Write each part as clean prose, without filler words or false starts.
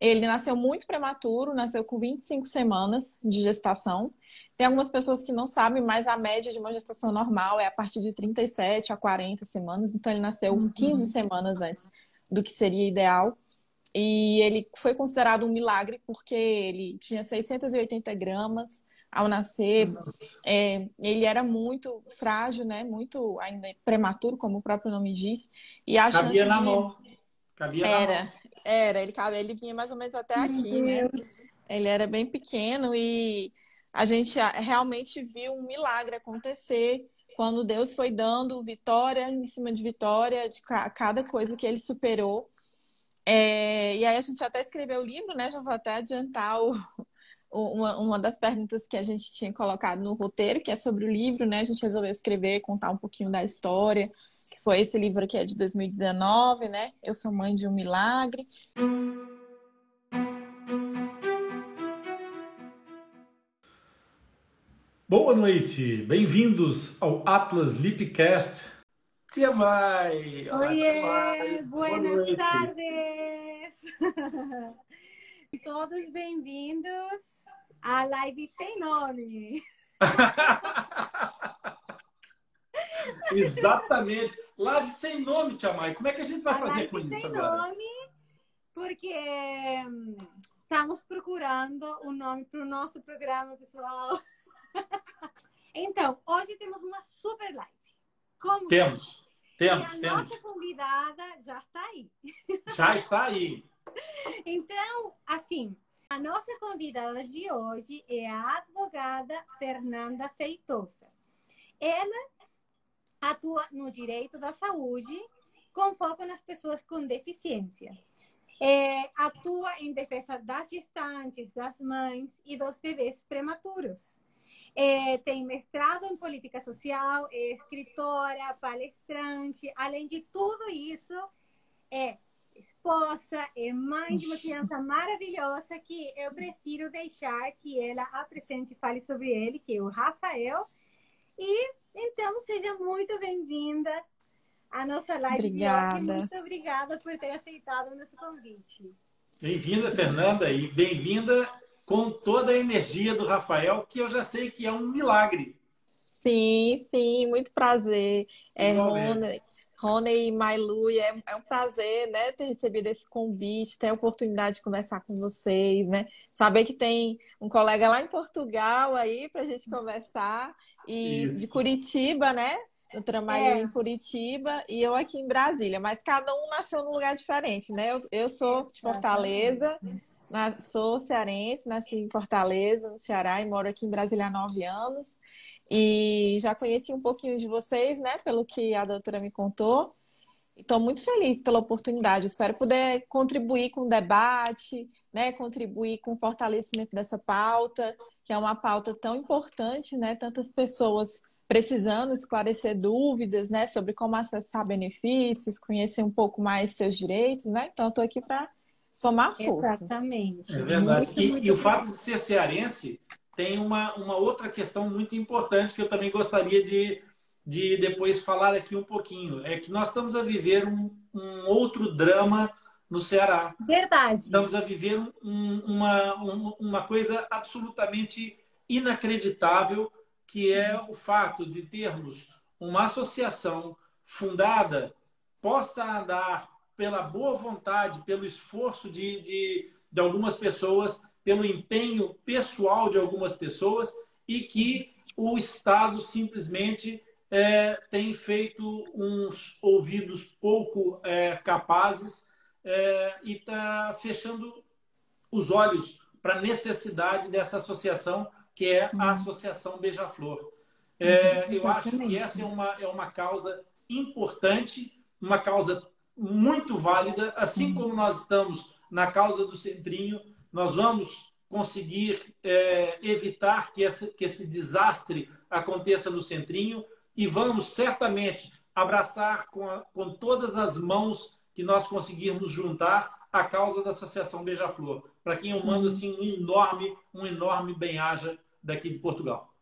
Ele nasceu muito prematuro, nasceu com 25 semanas de gestação. Tem algumas pessoas que não sabem, mas a média de uma gestação normal é a partir de 37 a 40 semanas. Então, ele nasceu 15 semanas antes do que seria ideal. E ele foi considerado um milagre porque ele tinha 680 gramas ao nascer. Ele era muito frágil, né? Muito ainda prematuro, como o próprio nome diz. E a chance Cabia na de... mão. Cabia na mão. Ele vinha mais ou menos até Meu aqui, né? Deus. Ele era bem pequeno e a gente realmente viu um milagre acontecer quando Deus foi dando vitória em cima de vitória de cada coisa que ele superou. E aí a gente até escreveu o livro, né? Já vou até adiantar uma das perguntas que a gente tinha colocado no roteiro, que é sobre o livro, né? A gente resolveu escrever, contar um pouquinho da história, que foi esse livro aqui, é de 2019, né? Eu sou mãe de um milagre. Boa noite, bem-vindos ao Atlas Lipcast. Tia Mai, olá, tia Mai. Oiê, Boa buenas noite. tardes. Todos bem-vindos à live sem nome. Exatamente. Live sem nome, tia Mai. Como é que a gente vai A fazer live com isso sem agora? nome, porque estamos procurando um nome para o nosso programa, pessoal. Então, hoje temos uma super live. Como Temos. E a nossa Temos. convidada já está aí. Já está aí. Então, assim, a nossa convidada de hoje é a advogada Fernanda Feitosa. Ela atua no direito da saúde com foco nas pessoas com deficiência. Atua em defesa das gestantes, das mães e dos bebês prematuros. Tem mestrado em política social, é escritora, palestrante. Além de tudo isso, é esposa, é mãe de uma criança maravilhosa que eu prefiro deixar que ela apresente e fale sobre ele, que é o Rafael. E então, seja muito bem-vinda à nossa live de hoje. Muito obrigada por ter aceitado o nosso convite. Bem-vinda, Fernanda, e bem-vinda com toda a energia do Rafael, que eu já sei que é um milagre. Sim, muito prazer. Igualmente. Rony e Mailu, e é um prazer, né, ter recebido esse convite, ter a oportunidade de conversar com vocês, né? Saber que tem um colega lá em Portugal aí para a gente conversar, e de Isso. Curitiba, né? No Tramalho em Curitiba, e eu aqui em Brasília, mas cada um nasceu num lugar diferente, né? Eu sou de Fortaleza, sou cearense, nasci em Fortaleza, no Ceará, e moro aqui em Brasília há 9 anos. E já conheci um pouquinho de vocês, né? Pelo que a doutora me contou. Estou muito feliz pela oportunidade. Espero poder contribuir com o debate, né? Contribuir com o fortalecimento dessa pauta, que é uma pauta tão importante, né? Tantas pessoas precisando esclarecer dúvidas, né? Sobre como acessar benefícios, conhecer um pouco mais seus direitos, né? Então, estou aqui para somar forças. Exatamente. É verdade. Muito E o fato obrigada. de ser cearense tem uma outra questão muito importante que eu também gostaria de depois falar aqui um pouquinho. É que nós estamos a viver um outro drama no Ceará. Verdade. Estamos a viver uma coisa absolutamente inacreditável, que é o fato de termos uma associação fundada, posta a andar pela boa vontade, pelo esforço de algumas pessoas, pelo empenho pessoal de algumas pessoas, e que o Estado simplesmente tem feito uns ouvidos pouco capazes e está fechando os olhos para a necessidade dessa associação, que é a Associação Beija-Flor. Eu acho que essa é uma causa importante, uma causa muito válida, assim como nós estamos na causa do Centrinho, nós vamos conseguir evitar que esse desastre aconteça no Centrinho e vamos certamente abraçar com todas as mãos que nós conseguirmos juntar a causa da Associação Beija-Flor, para quem eu mando assim, um enorme bem-aja daqui de Portugal.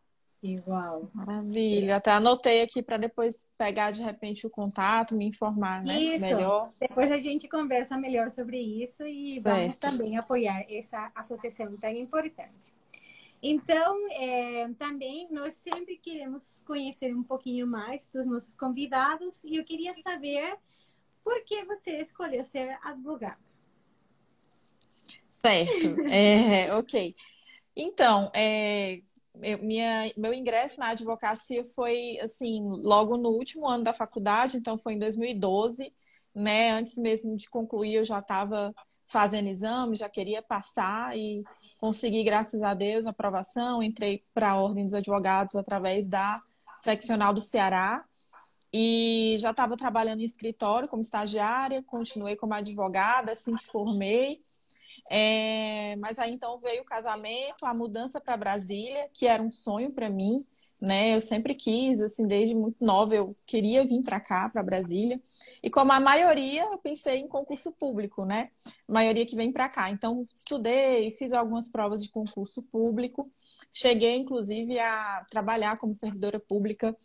Igual. Maravilha. Até anotei aqui para depois pegar de repente o contato, me informar, né? Isso. Melhor. Depois a gente conversa melhor sobre isso e vamos Certo. também apoiar essa associação tão importante. Então, também nós sempre queremos conhecer um pouquinho mais dos nossos convidados e eu queria saber por que você escolheu ser advogada. Certo. Ok. Então, meu ingresso na advocacia foi, assim, logo no último ano da faculdade, então foi em 2012, né? Antes mesmo de concluir, eu já estava fazendo exame, já queria passar e consegui, graças a Deus, a aprovação. Entrei para a Ordem dos Advogados através da seccional do Ceará e já estava trabalhando em escritório como estagiária, continuei como advogada assim que formei. Mas aí então veio o casamento, a mudança para Brasília, que era um sonho para mim, né? Eu sempre quis, assim, desde muito nova, eu queria vir para cá, para Brasília. E como a maioria, eu pensei em concurso público, né? A maioria que vem para cá. Então, estudei, fiz algumas provas de concurso público. Cheguei, inclusive, a trabalhar como servidora pública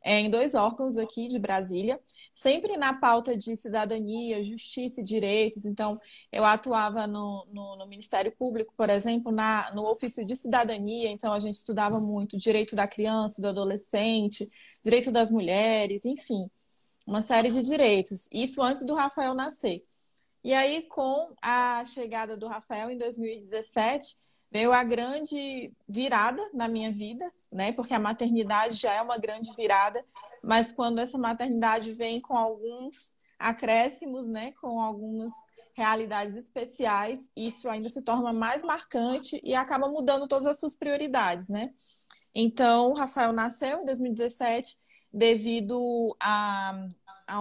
em 2 órgãos aqui de Brasília, sempre na pauta de cidadania, justiça e direitos. Então, eu atuava no Ministério Público, por exemplo, no ofício de cidadania, então a gente estudava muito direito da criança, do adolescente, direito das mulheres, enfim, uma série de direitos. Isso antes do Rafael nascer. E aí, com a chegada do Rafael em 2017, veio a grande virada na minha vida, né? Porque a maternidade já é uma grande virada, mas quando essa maternidade vem com alguns acréscimos, né? Com algumas realidades especiais, isso ainda se torna mais marcante e acaba mudando todas as suas prioridades, né? Então, o Rafael nasceu em 2017 devido a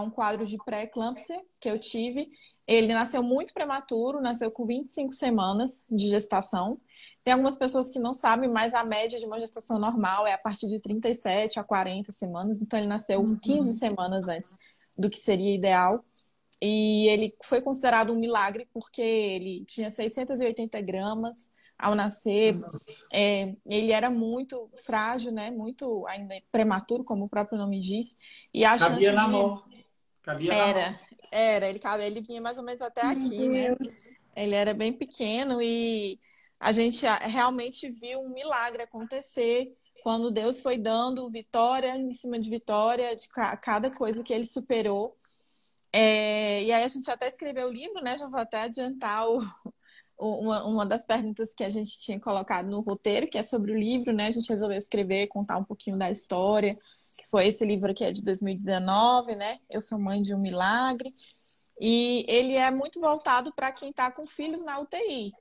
um quadro de pré-eclâmpsia que eu tive. Ele nasceu muito prematuro, nasceu com 25 semanas de gestação. Tem algumas pessoas que não sabem, mas a média de uma gestação normal é a partir de 37 a 40 semanas. Então, ele nasceu 15 semanas antes do que seria ideal. E ele foi considerado um milagre porque ele tinha 680 gramas ao nascer. Ele era muito frágil, né? Muito ainda prematuro, como o próprio nome diz. E a Cabia chance na de... mão. Cabia na mão. Ele vinha mais ou menos até Meu aqui, né? Deus. Ele era bem pequeno e a gente realmente viu um milagre acontecer quando Deus foi dando vitória em cima de vitória de cada coisa que ele superou. E aí a gente até escreveu o livro, né? Já vou até adiantar uma das perguntas que a gente tinha colocado no roteiro, que é sobre o livro, né? A gente resolveu escrever, contar um pouquinho da história, que foi esse livro aqui, é de 2019, né? Eu Sou Mãe de um Milagre. E ele é muito voltado para quem está com filhos na UTI,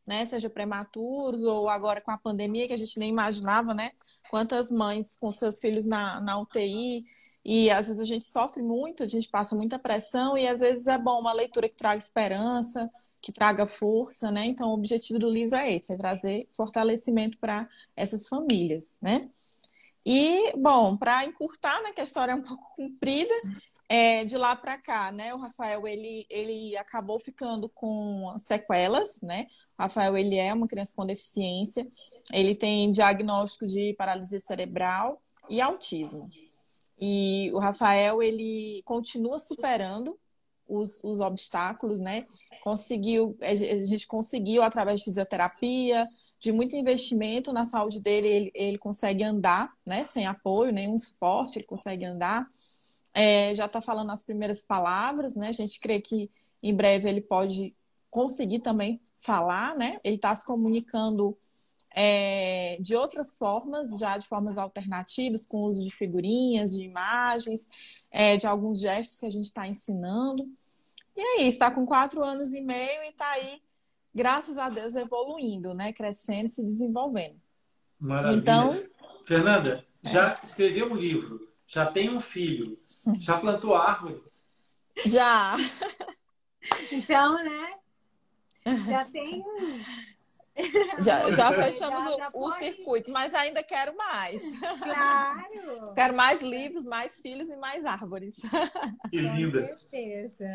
né? Seja prematuros ou agora com a pandemia, que a gente nem imaginava, né? Quantas mães com seus filhos na UTI. E às vezes a gente sofre muito, a gente passa muita pressão e às vezes é bom uma leitura que traga esperança, que traga força, né? Então o objetivo do livro é esse, é trazer fortalecimento para essas famílias, né? E, bom, para encurtar, né, que a história é um pouco comprida, de lá para cá, né, o Rafael, ele acabou ficando com sequelas, né? O Rafael, ele é uma criança com deficiência, ele tem diagnóstico de paralisia cerebral e autismo. E o Rafael, ele continua superando os obstáculos, né? A gente conseguiu, através de fisioterapia, de muito investimento na saúde dele, ele consegue andar, né? Sem apoio, nenhum suporte, ele consegue andar. Já está falando as primeiras palavras, né? A gente crê que em breve ele pode conseguir também falar, né? Ele está se comunicando de outras formas, já de formas alternativas, com o uso de figurinhas, de imagens, de alguns gestos que a gente está ensinando. E é isso, está com 4 anos e meio e está aí, graças a Deus, evoluindo, né? Crescendo, se desenvolvendo. Maravilha. Então, Fernanda, já escreveu um livro, já tem um filho, já plantou árvore? já, Então, né? Já tem já fechamos já o pode. circuito, mas ainda quero mais. Claro, Quero mais livros, mais filhos e mais árvores. Que com linda. certeza.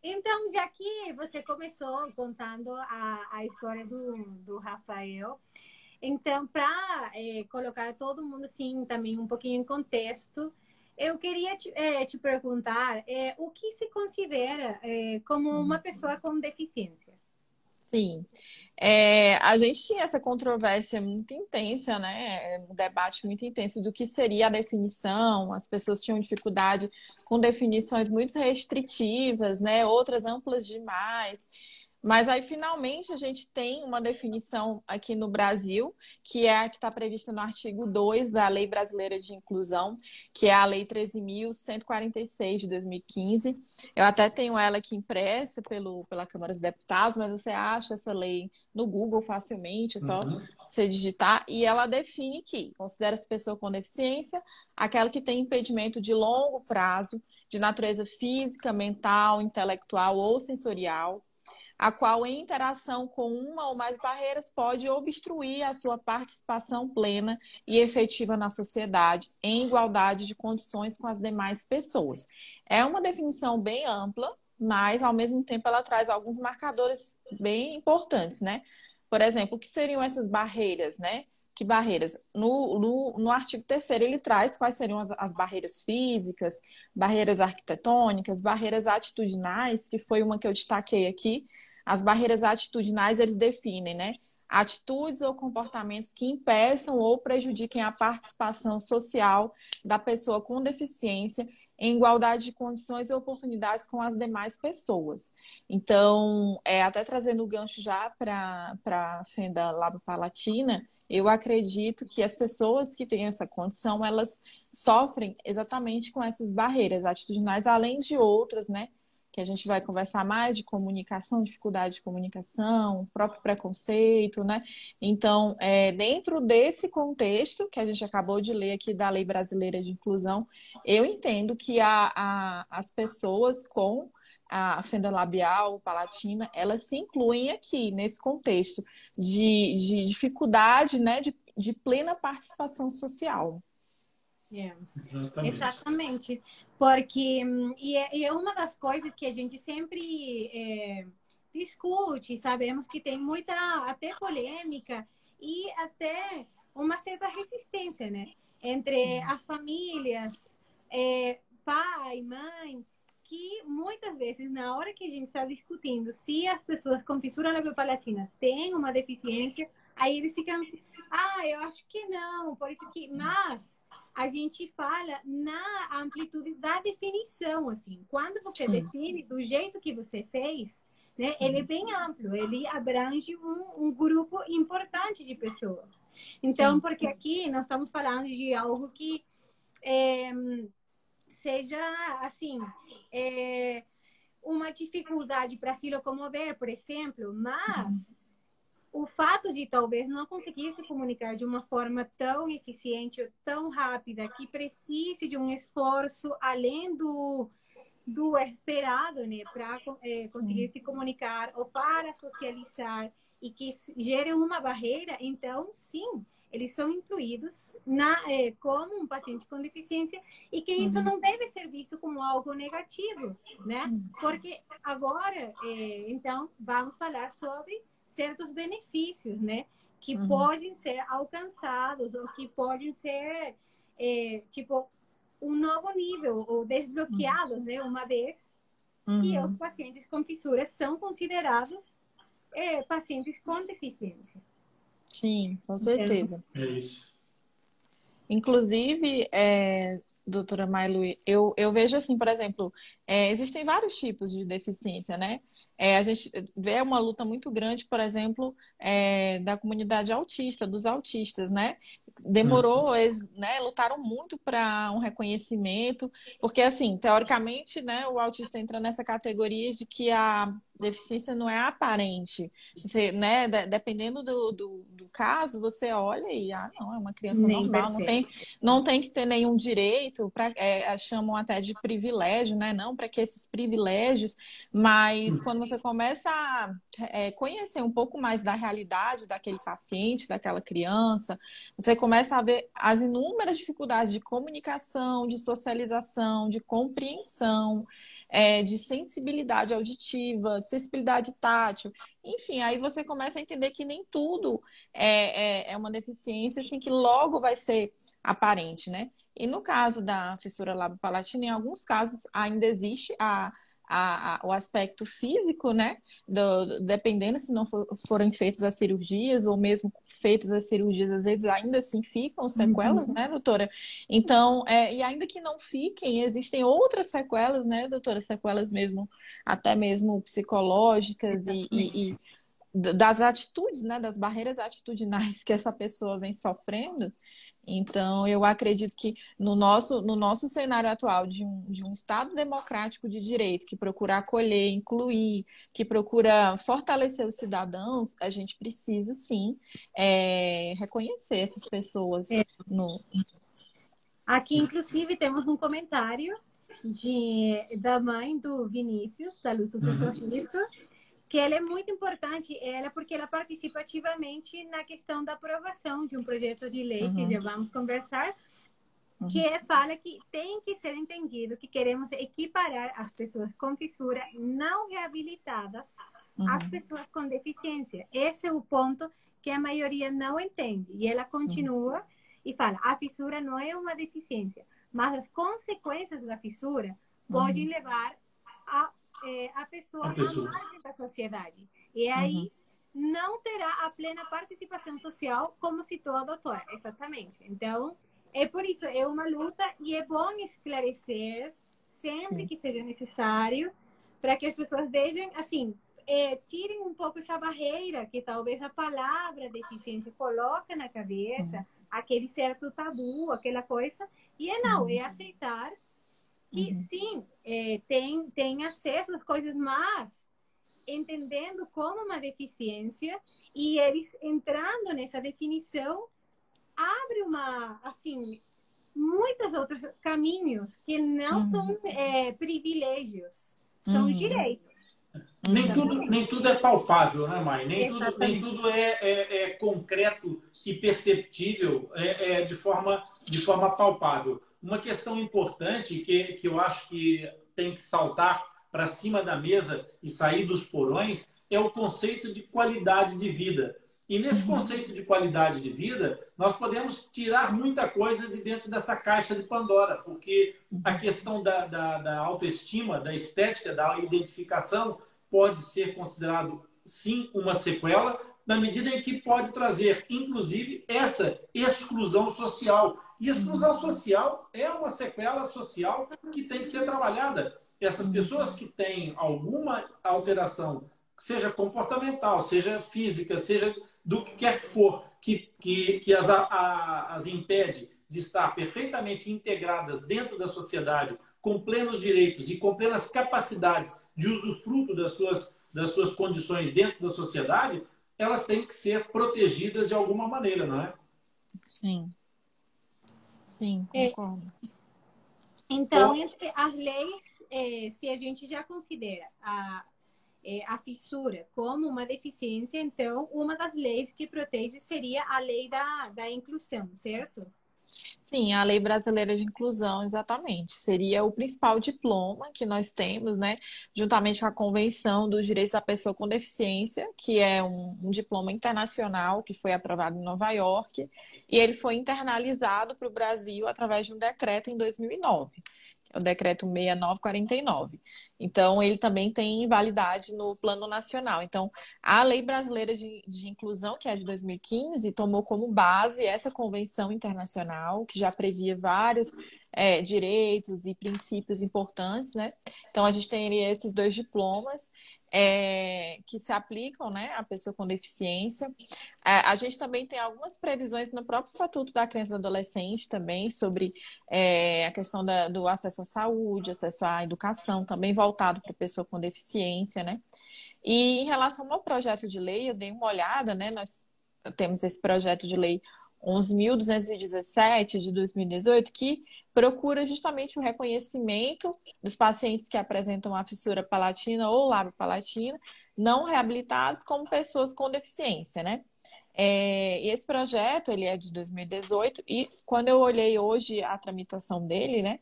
Então, já que você começou contando a história do Rafael, Então, para colocar todo mundo assim também um pouquinho em contexto, eu queria te perguntar o que se considera como uma pessoa com deficiência? Sim. A gente tinha essa controvérsia muito intensa, né? Um debate muito intenso do que seria a definição. As pessoas tinham dificuldade com definições muito restritivas, né? Outras amplas demais. Mas aí, finalmente, a gente tem uma definição aqui no Brasil, que é a que está prevista no artigo 2 da Lei Brasileira de Inclusão, que é a Lei 13.146 de 2015. Eu até tenho ela aqui impressa pela Câmara dos Deputados, mas você acha essa lei no Google facilmente, é só você digitar. E ela define que considera-se pessoa com deficiência aquela que tem impedimento de longo prazo, de natureza física, mental, intelectual ou sensorial, a qual, em interação com uma ou mais barreiras, pode obstruir a sua participação plena e efetiva na sociedade, em igualdade de condições com as demais pessoas. É uma definição bem ampla, mas, ao mesmo tempo, ela traz alguns marcadores bem importantes, né? Por exemplo, o que seriam essas barreiras, né? Que barreiras? No artigo 3º, ele traz quais seriam as barreiras físicas, barreiras arquitetônicas, barreiras atitudinais, que foi uma que eu destaquei aqui. As barreiras atitudinais, eles definem, né? Atitudes ou comportamentos que impeçam ou prejudiquem a participação social da pessoa com deficiência em igualdade de condições e oportunidades com as demais pessoas. Então, até trazendo o gancho já para a fenda labopalatina, eu acredito que as pessoas que têm essa condição, elas sofrem exatamente com essas barreiras atitudinais, além de outras, né? Que a gente vai conversar mais de comunicação, dificuldade de comunicação, próprio preconceito, né? Então, dentro desse contexto que a gente acabou de ler aqui da Lei Brasileira de Inclusão, eu entendo que as pessoas com a fenda labial, palatina, elas se incluem aqui nesse contexto de dificuldade, né? De plena participação social. Exatamente. Porque é uma das coisas que a gente sempre discute, sabemos que tem muita até polêmica e até uma certa resistência, né? Entre as famílias, pai, mãe, que muitas vezes, na hora que a gente está discutindo se as pessoas com fissura labiopalatina têm uma deficiência, aí eles ficam, eu acho que não, por isso que... Mas a gente fala na amplitude da definição, assim. Quando você define do jeito que você fez, né, ele é bem amplo, ele abrange um grupo importante de pessoas. Então, porque aqui nós estamos falando de algo que seja, assim, uma dificuldade para se locomover, por exemplo, mas o fato de talvez não conseguir se comunicar de uma forma tão eficiente ou tão rápida, que precise de um esforço além do esperado, né, para conseguir se comunicar ou para socializar e que gere uma barreira, então, sim, eles são incluídos como um paciente com deficiência e que isso não deve ser visto como algo negativo, né? Porque agora, então, vamos falar sobre certos benefícios, né? Que podem ser alcançados ou que podem ser, tipo, um novo nível ou desbloqueados, né? Uma vez que os pacientes com fissuras são considerados pacientes com deficiência. Sim, com certeza. É isso. Inclusive, doutora Mailu, eu vejo assim, por exemplo, existem vários tipos de deficiência, né? A gente vê uma luta muito grande, por exemplo, da comunidade autista, dos autistas, né? Demorou, eles, né, lutaram muito para um reconhecimento, porque, assim, teoricamente, né, o autista entra nessa categoria de que a deficiência não é aparente. Você, né, dependendo do caso, você olha e, não, é uma criança normal, não tem que ter nenhum direito, chamam até de privilégio, né? Não para que esses privilégios, mas quando você começa a conhecer um pouco mais da realidade daquele paciente, daquela criança, você começa a ver as inúmeras dificuldades de comunicação, de socialização, de compreensão, de sensibilidade auditiva, de sensibilidade tátil. Enfim, aí você começa a entender que nem tudo é uma deficiência assim, que logo vai ser aparente, né? E no caso da fissura labiopalatina, em alguns casos ainda existe o aspecto físico, né? Dependendo se não forem feitas as cirurgias, ou mesmo feitas as cirurgias, às vezes ainda assim ficam sequelas, né, doutora? Então, e ainda que não fiquem, existem outras sequelas, né, doutora? Sequelas mesmo, até mesmo psicológicas e das atitudes, né, das barreiras atitudinais que essa pessoa vem sofrendo. Então, eu acredito que no nosso cenário atual de um Estado democrático de direito, que procura acolher, incluir, que procura fortalecer os cidadãos, a gente precisa, sim, reconhecer essas pessoas É. no... Aqui, inclusive, temos um comentário da mãe do Vinícius, da Lúcia Francisco, que ela é muito importante, porque ela participa ativamente na questão da aprovação de um projeto de lei, que já vamos conversar, que fala que tem que ser entendido que queremos equiparar as pessoas com fissura não reabilitadas às pessoas com deficiência. Esse é o ponto que a maioria não entende. E ela continua e fala, a fissura não é uma deficiência, mas as consequências da fissura podem levar a pessoa à margem da sociedade. E aí não terá a plena participação social, como citou a doutora. Exatamente. Então, é por isso, é uma luta e é bom esclarecer sempre que seja necessário, para que as pessoas vejam, assim, tirem um pouco essa barreira que talvez a palavra deficiência coloca na cabeça, aquele certo tabu, aquela coisa, e é aceitar que sim, tem acesso às coisas, mas entendendo como uma deficiência, e eles entrando nessa definição, abre assim, muitos outros caminhos que não são privilégios, são direitos. Nem tudo é palpável, né, Mai? Nem tudo é concreto e perceptível de forma palpável. Uma questão importante que eu acho que tem que saltar para cima da mesa e sair dos porões é o conceito de qualidade de vida. E nesse conceito de qualidade de vida, nós podemos tirar muita coisa de dentro dessa caixa de Pandora, porque a questão da autoestima, da estética, da identificação, pode ser considerado, sim, uma sequela, na medida em que pode trazer, inclusive, essa exclusão social. E exclusão social é uma sequela social que tem que ser trabalhada. Essas pessoas que têm alguma alteração, seja comportamental, seja física, seja do que quer que for, que as impede de estar perfeitamente integradas dentro da sociedade, com plenos direitos e com plenas capacidades de usufruto das suas condições dentro da sociedade, elas têm que ser protegidas de alguma maneira, não é? Sim. Sim, concordo. Então, entre as leis, se a gente já considera a fissura como uma deficiência, então uma das leis que protege seria a lei da inclusão, certo? Sim, a Lei Brasileira de Inclusão, exatamente. Seria o principal diploma que nós temos, né? Juntamente com a Convenção dos Direitos da Pessoa com Deficiência, que é um diploma internacional que foi aprovado em Nova York, e ele foi internalizado para o Brasil através de um decreto em 2009. O decreto 6949. Então, ele também tem validade no plano nacional. Então, a Lei Brasileira de Inclusão, que é de 2015, tomou como base essa convenção internacional, que já previa vários direitos e princípios importantes, né? Então, a gente tem esses dois diplomas que se aplicam, né, à pessoa com deficiência. A gente também tem algumas previsões no próprio Estatuto da Criança e do Adolescente também sobre a questão do acesso à saúde, acesso à educação, também voltado para a pessoa com deficiência, né? E em relação ao projeto de lei, eu dei uma olhada, né? Nós temos esse projeto de lei 11.217 de 2018, que procura justamente o reconhecimento dos pacientes que apresentam a fissura palatina ou lábio-palatina não reabilitados como pessoas com deficiência, né? E esse projeto, ele é de 2018 e quando eu olhei hoje a tramitação dele, né?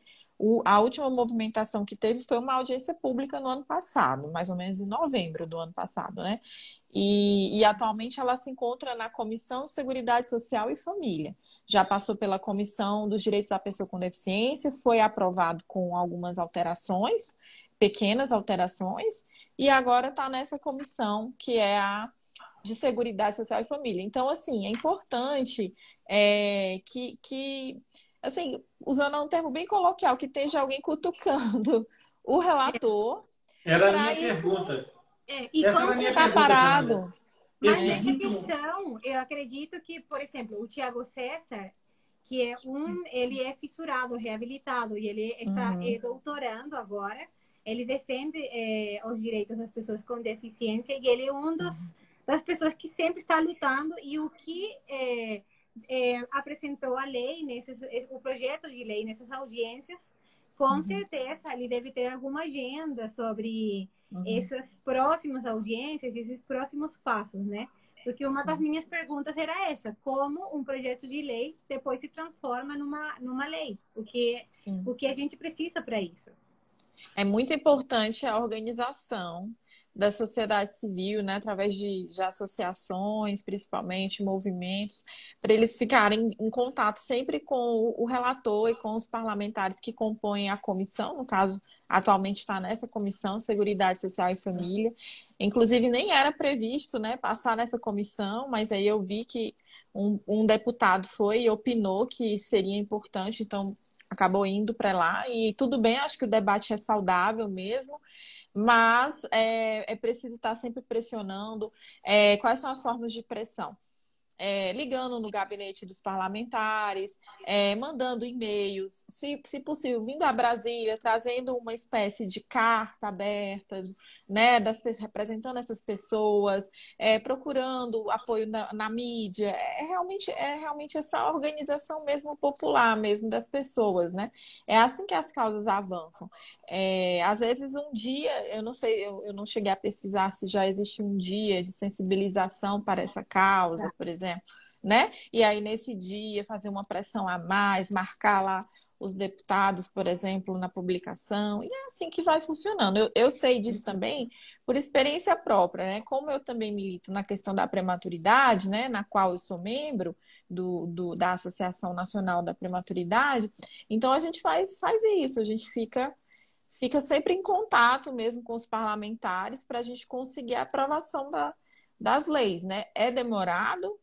a última movimentação que teve foi uma audiência pública no ano passado, mais ou menos em novembro do ano passado, né? E atualmente ela se encontra na Comissão de Seguridade Social e Família. Já passou pela Comissão dos Direitos da Pessoa com Deficiência, foi aprovado com algumas alterações, pequenas alterações, e agora está nessa comissão que é a de Seguridade Social e Família. Então, assim, é importante que, assim, usando um termo bem coloquial, que esteja alguém cutucando o relator Era a para minha isso pergunta. E Essa era a com minha ficar pergunta, Fernanda. parado. Mas Esse nessa ritmo. questão, eu acredito que, por exemplo, o Tiago César, que é ele é fissurado, reabilitado, e ele está doutorando agora. Ele defende os direitos das pessoas com deficiência e ele é das pessoas que sempre está lutando e o que apresentou a lei, o projeto de lei nessas audiências, com certeza ele deve ter alguma agenda sobre essas próximas audiências, esses próximos passos, né? Porque uma das minhas perguntas era essa: como um projeto de lei depois se transforma numa lei? O que a gente precisa para isso? É muito importante a organização da sociedade civil, né, através de associações, principalmente movimentos, para eles ficarem em contato sempre com o relator e com os parlamentares que compõem a comissão, no caso, atualmente está nessa comissão, Seguridade Social e Família. Inclusive, nem era previsto, né, passar nessa comissão, mas aí eu vi que um deputado foi e opinou que seria importante, então acabou indo para lá, e tudo bem, acho que o debate é saudável mesmo, mas é preciso estar sempre pressionando. Quais são as formas de pressão? Ligando no gabinete dos parlamentares, mandando e-mails, se possível, vindo a Brasília, trazendo uma espécie de carta aberta, né, representando essas pessoas, procurando apoio na mídia. É realmente essa organização mesmo popular, mesmo das pessoas, né? É assim que as causas avançam. Às vezes um dia, eu não sei, eu não cheguei a pesquisar se já existe um dia de sensibilização para essa causa, por exemplo, né? E aí, nesse dia, fazer uma pressão a mais, marcar lá os deputados, por exemplo, na publicação, e é assim que vai funcionando. Eu sei disso também por experiência própria, né? Como eu também milito na questão da prematuridade, né? Na qual eu sou membro da Associação Nacional da Prematuridade, então a gente faz isso, a gente fica sempre em contato mesmo com os parlamentares para a gente conseguir a aprovação das leis, né? É demorado,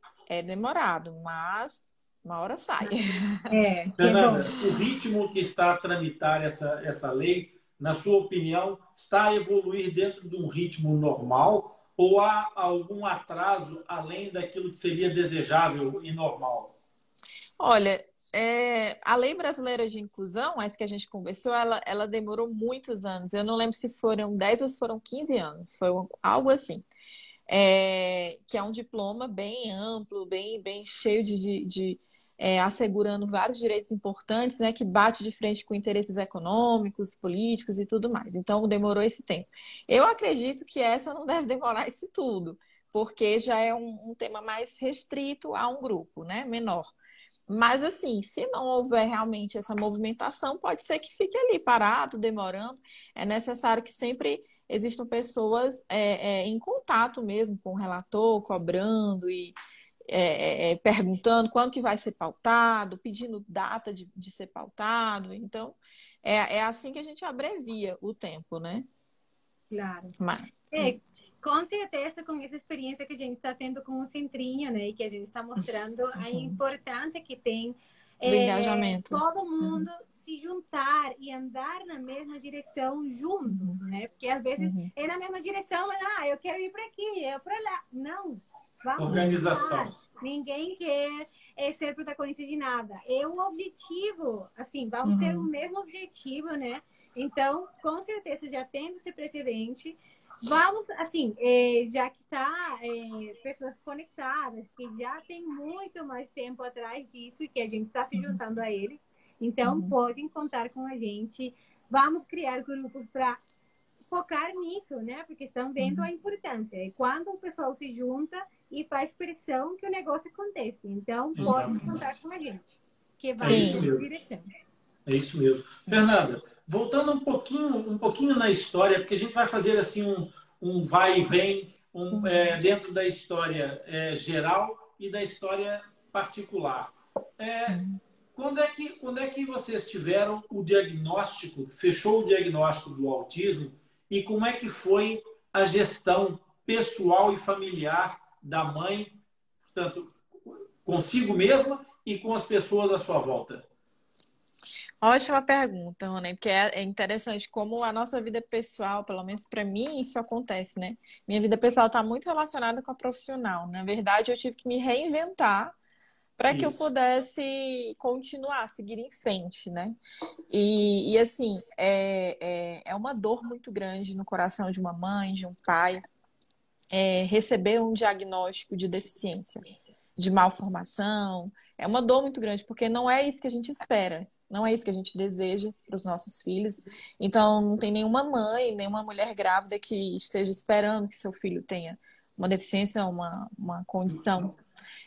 mas uma hora sai. Que é bom. Fernanda, o ritmo que está a tramitar essa lei, na sua opinião, está a evoluir dentro de um ritmo normal ou há algum atraso além daquilo que seria desejável e normal? Olha, a Lei Brasileira de Inclusão, essa que a gente conversou, ela demorou muitos anos. Eu não lembro se foram 10 ou se foram 15 anos. Foi algo assim. Que é um diploma bem amplo, bem cheio assegurando vários direitos importantes, né, que bate de frente com interesses econômicos, políticos e tudo mais. Então, demorou esse tempo. Eu acredito que essa não deve demorar isso tudo, porque já é um tema mais restrito a um grupo, né, menor. Mas, assim, se não houver realmente essa movimentação, pode ser que fique ali parado, demorando. É necessário que sempre existam pessoas em contato mesmo com o relator, cobrando e perguntando quando que vai ser pautado, pedindo data de ser pautado. Então, é assim que a gente abrevia o tempo, né? Claro. Mas, Com certeza, com essa experiência que a gente está tendo com o Centrinho, né? E que a gente está mostrando a importância que tem do engajamento. todo mundo se juntar e andar na mesma direção juntos, né? Porque às vezes é na mesma direção, mas eu quero ir para aqui, eu para lá. Não, vamos Organização. juntar. Ninguém quer ser protagonista de nada. É o objetivo, assim, vamos ter o mesmo objetivo, né? Então, com certeza, já tendo esse precedente, vamos, assim, já que está pessoas conectadas, que já tem muito mais tempo atrás disso e que a gente está se juntando a ele, então podem contar com a gente. Vamos criar grupos para focar nisso, né? Porque estão vendo a importância. É quando o pessoal se junta e faz pressão que o negócio acontece. Então, podem contar com a gente, que vai nessa direção. É isso mesmo. Fernanda, voltando um pouquinho na história, porque a gente vai fazer assim um vai e vem dentro da história geral e da história particular. É, quando é que vocês tiveram o diagnóstico, fechou o diagnóstico do autismo e como é que foi a gestão pessoal e familiar da mãe, portanto, consigo mesma e com as pessoas à sua volta? Ótima pergunta, Rony, porque é interessante como a nossa vida pessoal, pelo menos para mim, isso acontece, né? Minha vida pessoal está muito relacionada com a profissional. Na verdade, eu tive que me reinventar para que eu Isso. pudesse continuar, seguir em frente, né? E assim, é uma dor muito grande no coração de uma mãe, de um pai, receber um diagnóstico de deficiência, de malformação. É uma dor muito grande, porque não é isso que a gente espera. Não é isso que a gente deseja para os nossos filhos. Então, não tem nenhuma mãe, nenhuma mulher grávida que esteja esperando que seu filho tenha uma deficiência, uma condição,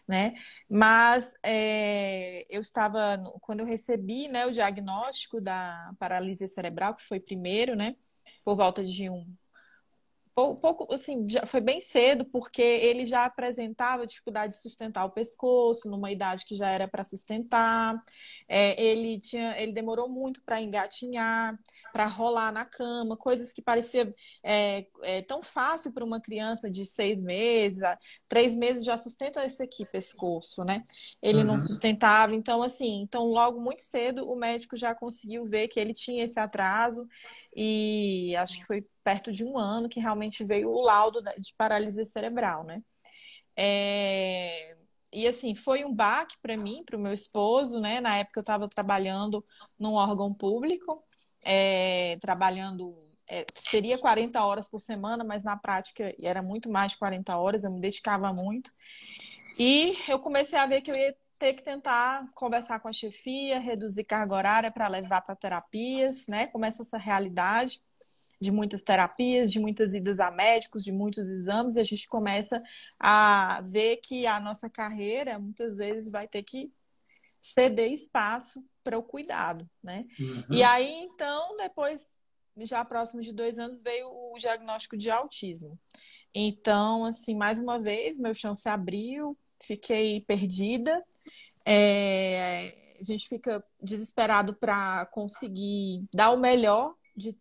né? Mas eu estava, quando eu recebi, né, o diagnóstico da paralisia cerebral, que foi primeiro, né? Por volta de pouco, assim, já foi bem cedo, porque ele já apresentava dificuldade de sustentar o pescoço, numa idade que já era para sustentar. Ele demorou muito para engatinhar, para rolar na cama, coisas que parecia tão fácil para uma criança de 6 meses, 3 meses já sustenta esse aqui, pescoço, né? Ele não Uhum. sustentava, então assim, então logo muito cedo o médico já conseguiu ver que ele tinha esse atraso e acho que foi perto de um ano que realmente veio o laudo de paralisia cerebral, né? E assim, foi um baque para mim, para o meu esposo, né? Na época eu estava trabalhando num órgão público, trabalhando, seria 40 horas por semana, mas na prática era muito mais de 40 horas, eu me dedicava muito. E eu comecei a ver que eu ia ter que tentar conversar com a chefia, reduzir carga horária para levar para terapias, né? Começa essa realidade de muitas terapias, de muitas idas a médicos, de muitos exames, e a gente começa a ver que a nossa carreira muitas vezes vai ter que ceder espaço para o cuidado, né? E Uhum. aí, então, depois, já próximo de 2 anos, veio o diagnóstico de autismo. Então, assim, mais uma vez, meu chão se abriu, fiquei perdida. A gente fica desesperado para conseguir dar o melhor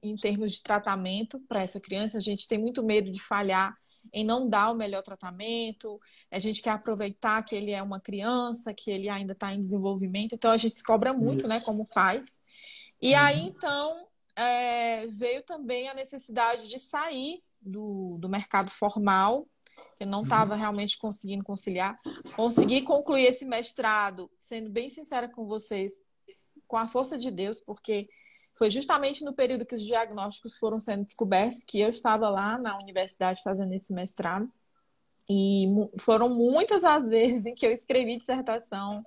em termos de tratamento para essa criança. A gente tem muito medo de falhar em não dar o melhor tratamento. A gente quer aproveitar que ele é uma criança, que ele ainda está em desenvolvimento. Então, a gente se cobra muito, né, Isso. como pais. E aí, Uhum. então, veio também a necessidade de sair do mercado formal, que eu não estava Uhum. realmente conseguindo conciliar. Consegui concluir esse mestrado, sendo bem sincera com vocês, com a força de Deus, porque foi justamente no período que os diagnósticos foram sendo descobertos que eu estava lá na universidade fazendo esse mestrado. E foram muitas as vezes em que eu escrevi dissertação,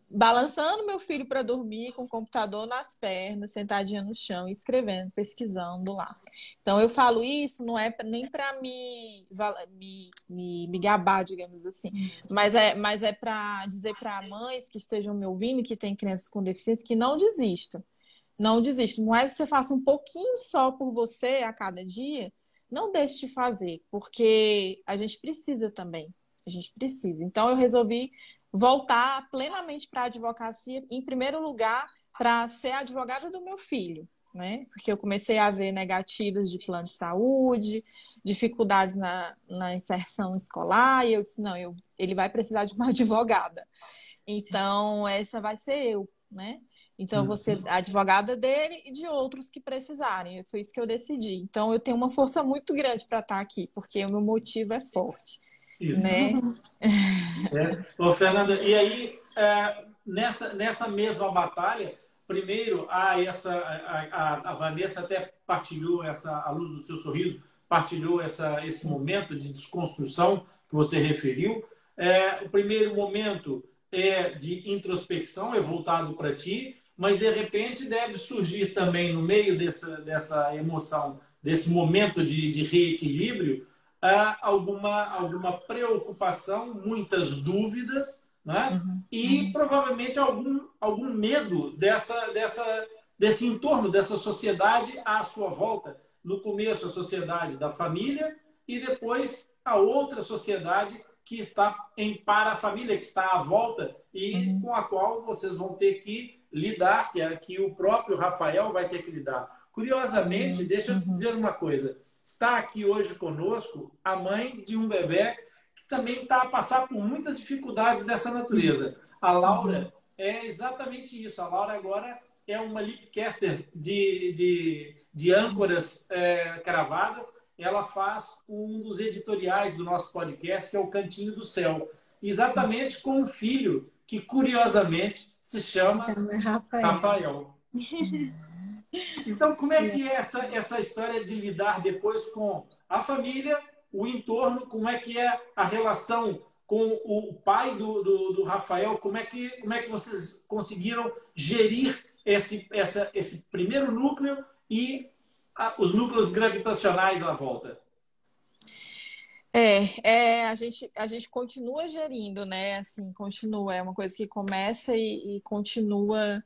balançando meu filho para dormir, com o computador nas pernas, sentadinha no chão, escrevendo, pesquisando lá. Então, eu falo isso não é nem para me gabar, digamos assim, mas é para dizer para mães que estejam me ouvindo, que têm crianças com deficiência, que não desistam. Não desistam. Mas você faça um pouquinho só por você a cada dia, não deixe de fazer, porque a gente precisa também. A gente precisa. Então, eu resolvi voltar plenamente para a advocacia, em primeiro lugar, para ser advogada do meu filho, né? Porque eu comecei a ver negativas de plano de saúde, dificuldades na inserção escolar, e eu disse, não, ele vai precisar de uma advogada. Então, essa vai ser eu, né? Então, eu vou ser Uhum. a advogada dele e de outros que precisarem. Foi isso que eu decidi. Então, eu tenho uma força muito grande para estar aqui, porque o meu motivo é forte, Isso. né? Ô, Fernanda, e aí, nessa mesma batalha, primeiro, a Vanessa até partilhou a luz do seu sorriso, partilhou esse momento de desconstrução que você referiu. O primeiro momento é de introspecção, é voltado para ti, mas de repente deve surgir também no meio dessa emoção, desse momento de reequilíbrio, alguma preocupação, muitas dúvidas, né? E provavelmente algum medo desse entorno, dessa sociedade à sua volta. No começo, a sociedade da família e depois a outra sociedade que está para a família, que está à volta e com a qual vocês vão ter que lidar, que o próprio Rafael vai ter que lidar. Curiosamente, deixa eu te dizer uma coisa. Está aqui hoje conosco a mãe de um bebê que também está a passar por muitas dificuldades dessa natureza. A Laura é exatamente isso. A Laura agora é uma lipcaster de âncoras cravadas. Ela faz um dos editoriais do nosso podcast, que é o Cantinho do Céu. Exatamente com um filho que, curiosamente, se chama Rafael. Então, como é que é essa história de lidar depois com a família, o entorno, como é que é a relação com o pai do Rafael, como é que vocês conseguiram gerir esse primeiro núcleo e os núcleos gravitacionais à volta? A gente continua gerindo, né? Assim, continua, é uma coisa que começa e continua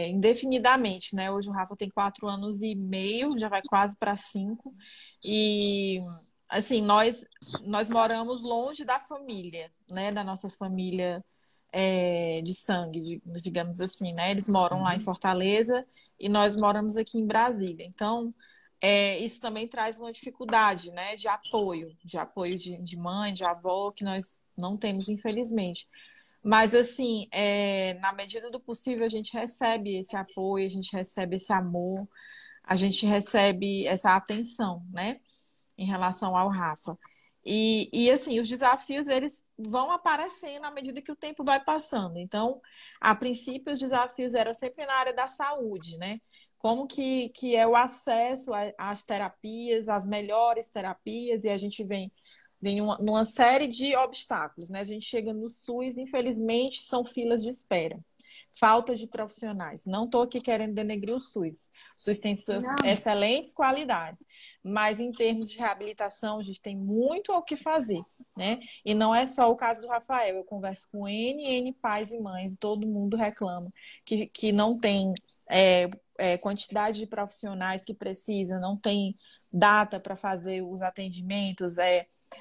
indefinidamente, né? Hoje o Rafa tem 4 anos e meio, já vai quase para 5. E assim, nós moramos longe da família, né? Da nossa família de sangue, digamos assim, né? Eles moram lá em Fortaleza e nós moramos aqui em Brasília. Então, isso também traz uma dificuldade, né? De apoio de mãe, de avó, que nós não temos, infelizmente. Mas, assim, na medida do possível, a gente recebe esse apoio, a gente recebe esse amor, a gente recebe essa atenção, né? Em relação ao Rafa. E assim, os desafios, eles vão aparecendo à medida que o tempo vai passando. Então, a princípio, os desafios eram sempre na área da saúde, né? Como que é o acesso às terapias, às melhores terapias, e a gente vem numa série de obstáculos, né? A gente chega no SUS, infelizmente, são filas de espera. Falta de profissionais. Não estou aqui querendo denegrir o SUS. O SUS tem suas excelentes qualidades, mas em termos de reabilitação, a gente tem muito ao que fazer, né? E não é só o caso do Rafael. Eu converso com N pais e mães, todo mundo reclama que não tem quantidade de profissionais que precisa, não tem data para fazer os atendimentos,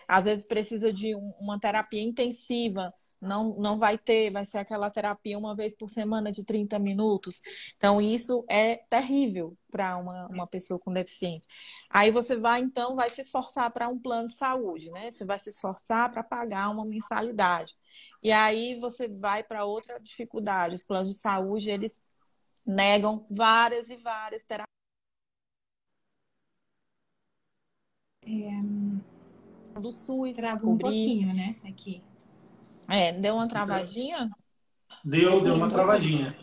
às vezes precisa de uma terapia intensiva, não vai ser aquela terapia uma vez por semana de 30 minutos. Então, isso é terrível para uma pessoa com deficiência. Aí você vai se esforçar para um plano de saúde, né? Você vai se esforçar para pagar uma mensalidade. E aí você vai para outra dificuldade. Os planos de saúde, eles negam várias e várias terapias. Do SUS, Travou um pouquinho, né? Aqui. Deu uma travadinha? Deu uma travadinha.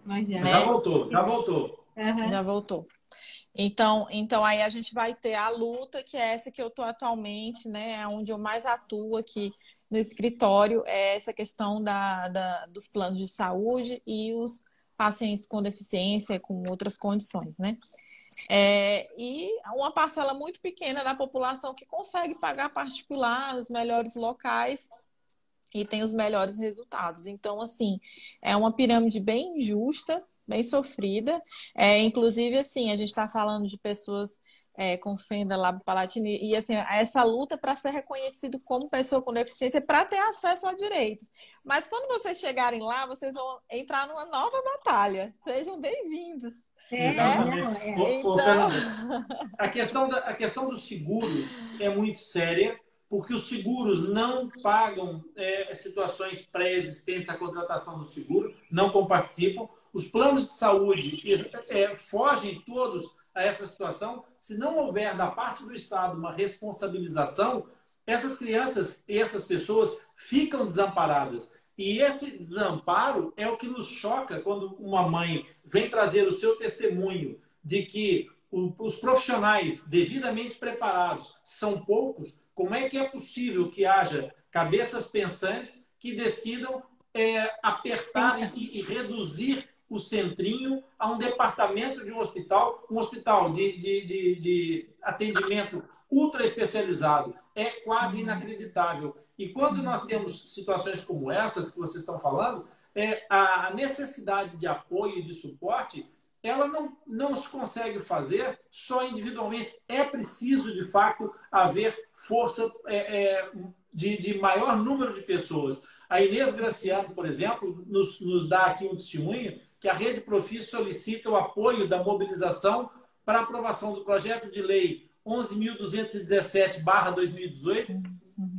Mas já voltou. Já voltou. Então aí a gente vai ter a luta, que é essa que eu estou atualmente, né? Onde eu mais atuo aqui no escritório, é essa questão dos planos de saúde e os pacientes com deficiência, com outras condições, né? E uma parcela muito pequena da população que consegue pagar particular nos melhores locais e tem os melhores resultados. Então, assim, é uma pirâmide bem injusta, bem sofrida. Inclusive, assim, a gente está falando de pessoas com fenda lábio-palatina e, assim, essa luta para ser reconhecido como pessoa com deficiência para ter acesso a direitos. Mas quando vocês chegarem lá, vocês vão entrar numa nova batalha. Sejam bem-vindos. Então... Fernanda, a questão dos seguros é muito séria, porque os seguros não pagam situações pré-existentes à contratação do seguro, não comparticipam. Os planos de saúde fogem todos a essa situação. Se não houver da parte do Estado uma responsabilização, essas crianças e essas pessoas ficam desamparadas. E esse desamparo é o que nos choca quando uma mãe vem trazer o seu testemunho de que os profissionais devidamente preparados são poucos. Como é que é possível que haja cabeças pensantes que decidam apertar e reduzir o centrinho a um departamento de um hospital de atendimento ultra especializado. É quase inacreditável. E quando nós temos situações como essas que vocês estão falando, a necessidade de apoio e de suporte, ela não se consegue fazer só individualmente. É preciso, de fato, haver força de maior número de pessoas. A Inês Graciano, por exemplo, nos dá aqui um testemunho que a Rede Profis solicita o apoio da mobilização para a aprovação do projeto de lei 11.217/2018,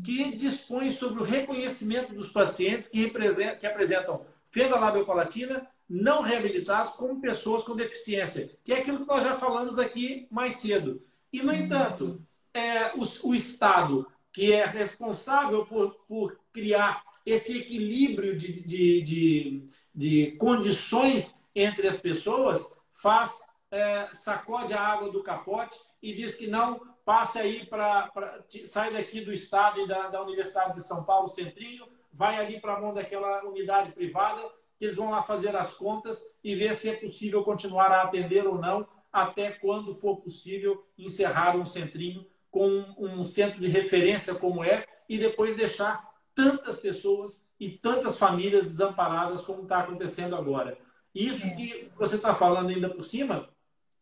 que dispõe sobre o reconhecimento dos pacientes que apresentam fenda labiopalatina não reabilitados como pessoas com deficiência, que é aquilo que nós já falamos aqui mais cedo. E, no entanto, o Estado, que é responsável por criar esse equilíbrio de condições entre as pessoas, sacode a água do capote e diz que não, passe aí sai daqui do Estado e da Universidade de São Paulo, Centrinho, vai ali para a mão daquela unidade privada, que eles vão lá fazer as contas e ver se é possível continuar a atender ou não, até quando for possível encerrar um centrinho com um centro de referência como e depois deixar tantas pessoas e tantas famílias desamparadas como está acontecendo agora. Isso que você está falando ainda por cima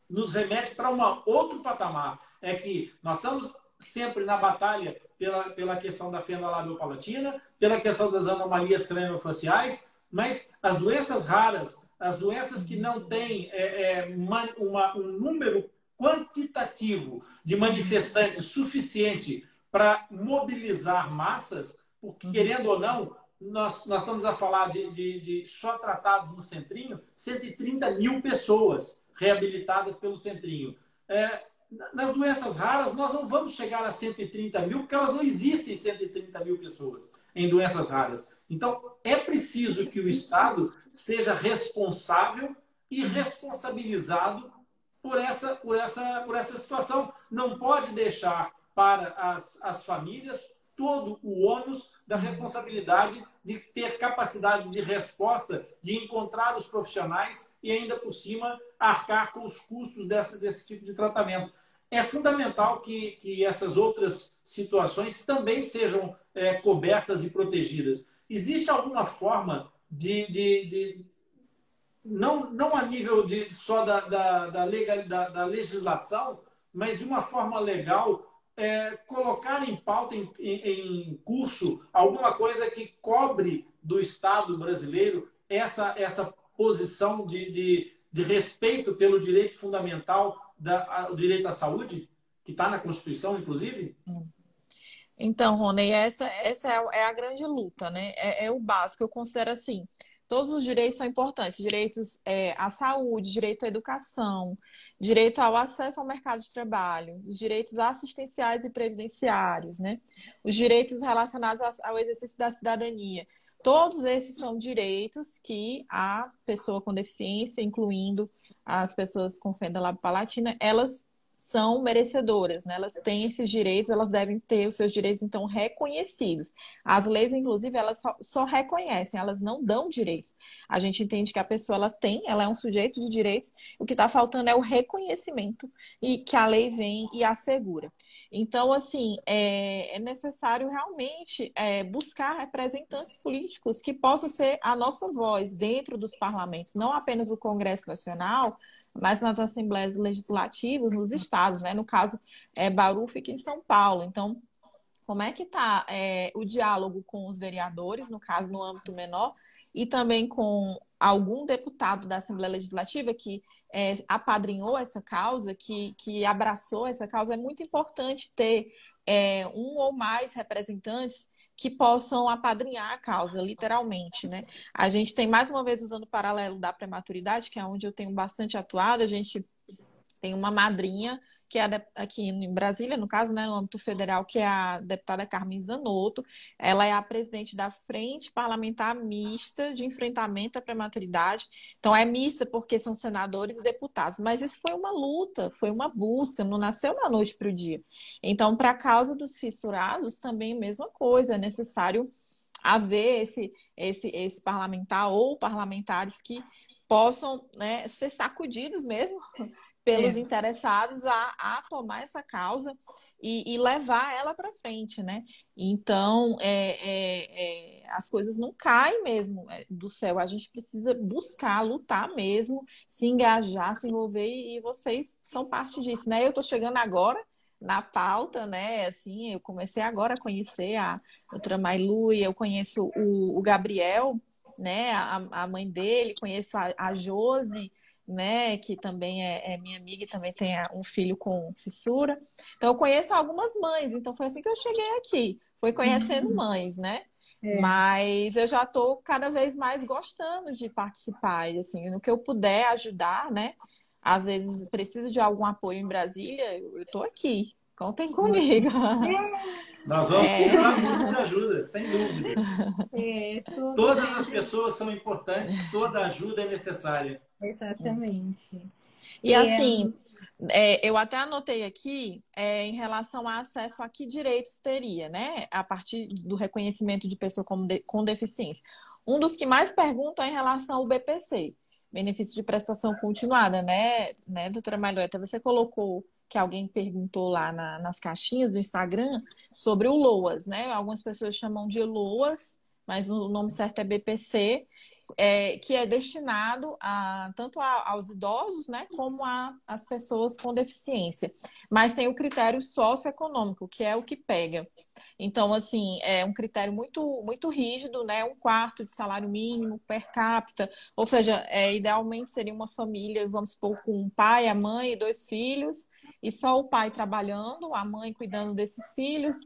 nos remete para outro patamar. É que nós estamos sempre na batalha pela questão da fenda labiopalatina, pela questão das anomalias craniofaciais, mas as doenças raras, as doenças que não têm um número quantitativo de manifestantes suficiente para mobilizar massas, porque, querendo ou não, nós estamos a falar de só tratados no Centrinho, 130 mil pessoas reabilitadas pelo Centrinho. Nas doenças raras, nós não vamos chegar a 130 mil, porque elas não existem 130 mil pessoas em doenças raras. Então, é preciso que o Estado seja responsável e responsabilizado por essa situação. Não pode deixar para as famílias todo o ônus da responsabilidade de ter capacidade de resposta, de encontrar os profissionais e ainda por cima arcar com os custos desse tipo de tratamento. É fundamental que essas outras situações também sejam cobertas e protegidas. Existe alguma forma não a nível só da legislação, mas de uma forma legal, colocar em pauta, em curso, alguma coisa que cobre do Estado brasileiro essa posição de respeito pelo direito fundamental, o direito à saúde, que está na Constituição, inclusive? Então, Rony, essa é a grande luta, né? É o básico, eu considero assim. Todos os direitos são importantes. Direitos à saúde, direito à educação, direito ao acesso ao mercado de trabalho, os direitos assistenciais e previdenciários, né? Os direitos relacionados ao exercício da cidadania. Todos esses são direitos que a pessoa com deficiência, incluindo as pessoas com fenda labiopalatina, elas são merecedoras, né? Elas têm esses direitos, elas devem ter os seus direitos, então, reconhecidos. As leis, inclusive, elas só reconhecem, elas não dão direitos. A gente entende que a pessoa, ela é um sujeito de direitos, o que está faltando é o reconhecimento e que a lei vem e assegura. Então, assim, é necessário realmente buscar representantes políticos que possam ser a nossa voz dentro dos parlamentos, não apenas o Congresso Nacional, mas nas assembleias legislativas, nos estados, né? No caso, Bauru fica em São Paulo. Então, como é que está o diálogo com os vereadores, no caso, no âmbito menor, e também com algum deputado da Assembleia Legislativa que apadrinhou essa causa, que abraçou essa causa? É muito importante ter um ou mais representantes que possam apadrinhar a causa, literalmente, né? A gente tem, mais uma vez, usando o paralelo da prematuridade, que é onde eu tenho bastante atuado, a gente tem uma madrinha, que é aqui em Brasília, no caso, né, no âmbito federal, que é a deputada Carmen Zanotto. Ela é a presidente da Frente Parlamentar Mista de Enfrentamento à Prematuridade. Então, é mista porque são senadores e deputados. Mas isso foi uma luta, foi uma busca, não nasceu da noite para o dia. Então, para a causa dos fissurados, também a mesma coisa. É necessário haver esse parlamentar ou parlamentares que possam, né, ser sacudidos mesmo, pelos interessados a tomar essa causa e levar ela para frente, né? Então, as coisas não caem mesmo do céu. A gente precisa buscar, lutar mesmo, se engajar, se envolver, e vocês são parte disso, né? Eu estou chegando agora na pauta, né? Assim, eu comecei agora a conhecer a doutora Mailu, e eu conheço o Gabriel, né? A mãe dele, conheço a Josi, né, que também é minha amiga e também tem um filho com fissura. Então, eu conheço algumas mães, então foi assim que eu cheguei aqui. Foi conhecendo mães, né? Mas eu já estou cada vez mais gostando de participar, e, assim, no que eu puder ajudar, né? Às vezes preciso de algum apoio em Brasília, eu estou aqui. Contem comigo. Nós vamos precisar muito de ajuda, sem dúvida. Todas as pessoas são importantes, toda ajuda é necessária. Exatamente. E assim, eu até anotei aqui em relação ao acesso a que direitos teria, né? A partir do reconhecimento de pessoa com deficiência. Um dos que mais perguntam é em relação ao BPC, benefício de prestação continuada, né, doutora Mailueta? Você colocou que alguém perguntou lá nas caixinhas do Instagram sobre o LOAS, né? Algumas pessoas chamam de LOAS, mas o nome certo é BPC. Que é destinado tanto aos idosos, né, como às pessoas com deficiência. Mas tem o critério socioeconômico, que é o que pega. Então, assim, é um critério muito, muito rígido, né? 1/4 de salário mínimo per capita. Ou seja, idealmente seria uma família, vamos supor, com um pai, a mãe e 2 filhos, e só o pai trabalhando, a mãe cuidando desses filhos,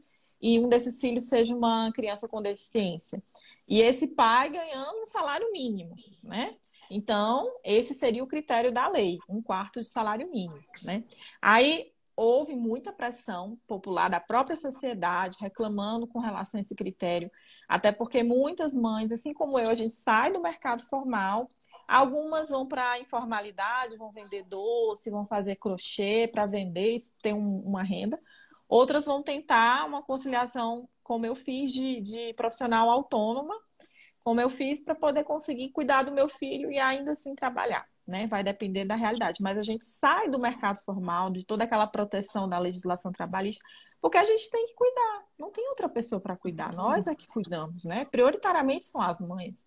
e um desses filhos seja uma criança com deficiência. E esse pai ganhando um salário mínimo, né? Então, esse seria o critério da lei, 1/4 de salário mínimo, né? Aí houve muita pressão popular da própria sociedade reclamando com relação a esse critério, até porque muitas mães, assim como eu, a gente sai do mercado formal, algumas vão para a informalidade, vão vender doce, vão fazer crochê para vender, ter uma renda. Outras vão tentar uma conciliação, como eu fiz, de profissional autônoma, como eu fiz para poder conseguir cuidar do meu filho e ainda assim trabalhar, né? Vai depender da realidade. Mas a gente sai do mercado formal, de toda aquela proteção da legislação trabalhista, porque a gente tem que cuidar. Não tem outra pessoa para cuidar. Nós é que cuidamos, né? Prioritariamente são as mães.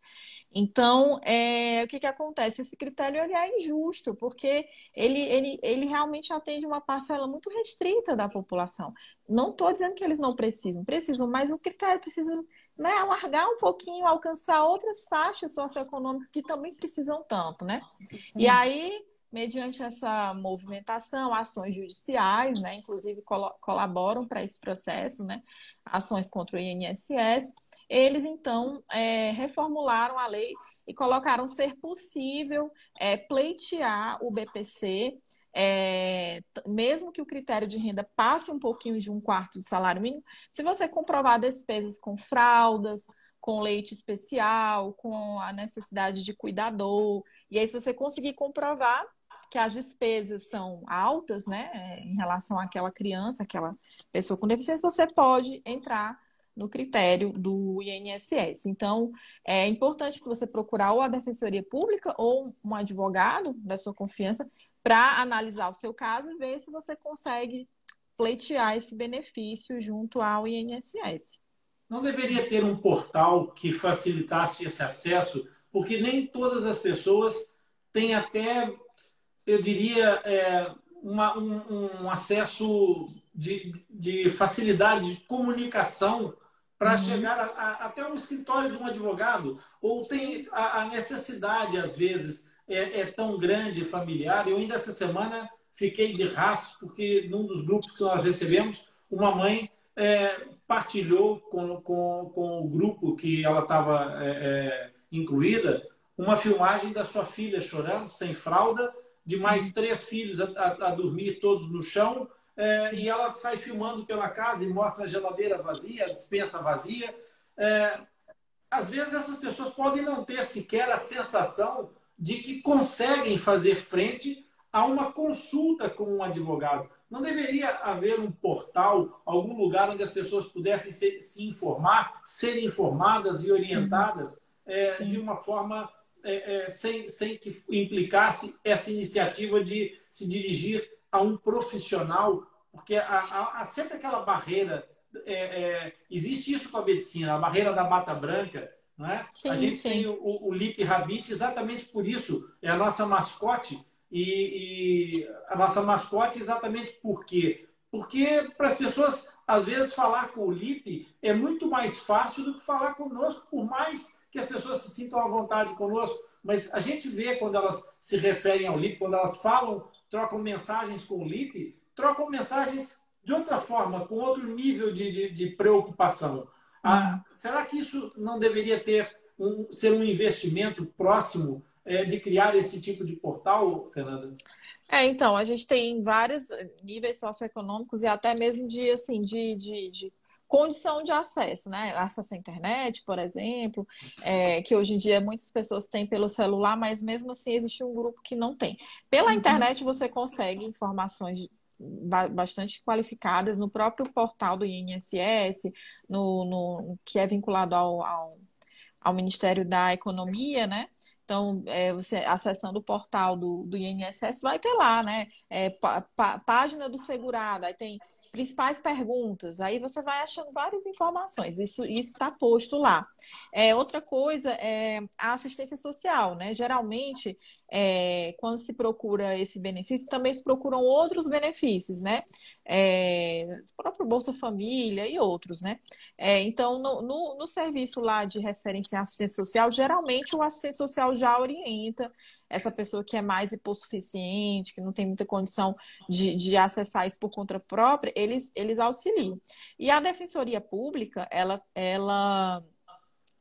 Então, o que acontece? Esse critério ele é injusto, porque ele realmente atende uma parcela muito restrita da população. Não estou dizendo que eles não precisam, mas o critério precisa, né, alargar um pouquinho, alcançar outras faixas socioeconômicas que também precisam tanto, né? E aí, mediante essa movimentação, ações judiciais, né, inclusive colaboram para esse processo, né, ações contra o INSS, eles então reformularam a lei e colocaram ser possível pleitear o BPC, mesmo que o critério de renda passe um pouquinho de 1/4 do salário mínimo, se você comprovar despesas com fraldas, com leite especial, com a necessidade de cuidador, e aí se você conseguir comprovar que as despesas são altas, né, em relação àquela criança, aquela pessoa com deficiência, você pode entrar no critério do INSS. Então, é importante que você procurar ou a Defensoria Pública ou um advogado da sua confiança para analisar o seu caso e ver se você consegue pleitear esse benefício junto ao INSS. Não deveria ter um portal que facilitasse esse acesso, porque nem todas as pessoas têm até, eu diria, um acesso de facilidade de comunicação para chegar até um escritório de um advogado, ou tem a necessidade, às vezes, tão grande, familiar. Eu ainda essa semana fiquei de rastro, porque num dos grupos que nós recebemos, uma mãe partilhou com o grupo que ela estava incluída, uma filmagem da sua filha chorando, sem fralda, de mais 3 filhos a dormir todos no chão, e ela sai filmando pela casa e mostra a geladeira vazia, a despensa vazia. Às vezes essas pessoas podem não ter sequer a sensação de que conseguem fazer frente a uma consulta com um advogado. Não deveria haver um portal, algum lugar onde as pessoas pudessem se informar, serem informadas e orientadas de uma forma sem que implicasse essa iniciativa de se dirigir a um profissional, porque há sempre aquela barreira, existe isso com a medicina, a barreira da bata branca, não é? Sim, A gente sim. tem o Lip Rabbit exatamente por isso, é a nossa mascote, e a nossa mascote exatamente por quê? Porque para as pessoas, às vezes, falar com o Lip é muito mais fácil do que falar conosco, por mais que as pessoas se sintam à vontade conosco. Mas a gente vê quando elas se referem ao Lip, quando elas falam, trocam mensagens com o Lip, trocam mensagens de outra forma, com outro nível de preocupação. Será que isso não deveria ser um investimento próximo de criar esse tipo de portal, Fernanda? Então, a gente tem vários níveis socioeconômicos e até mesmo de, assim, de condição de acesso, né? Acesso à internet, por exemplo, que hoje em dia muitas pessoas têm pelo celular, mas mesmo assim existe um grupo que não tem. Pela internet você consegue informações bastante qualificadas no próprio portal do INSS, que é vinculado ao Ministério da Economia, né? Então, você acessando o portal do INSS vai ter lá, né? Página do segurado, aí tem principais perguntas, aí você vai achando várias informações, isso está posto lá. Outra coisa é a assistência social, né? Geralmente, quando se procura esse benefício, também se procuram outros benefícios, né? Próprio Bolsa Família e outros, né? Então, no serviço lá de referência à assistência social, geralmente o assistente social já orienta essa pessoa que é mais hipossuficiente, que não tem muita condição de acessar isso por conta própria, eles auxiliam. E a Defensoria Pública, ela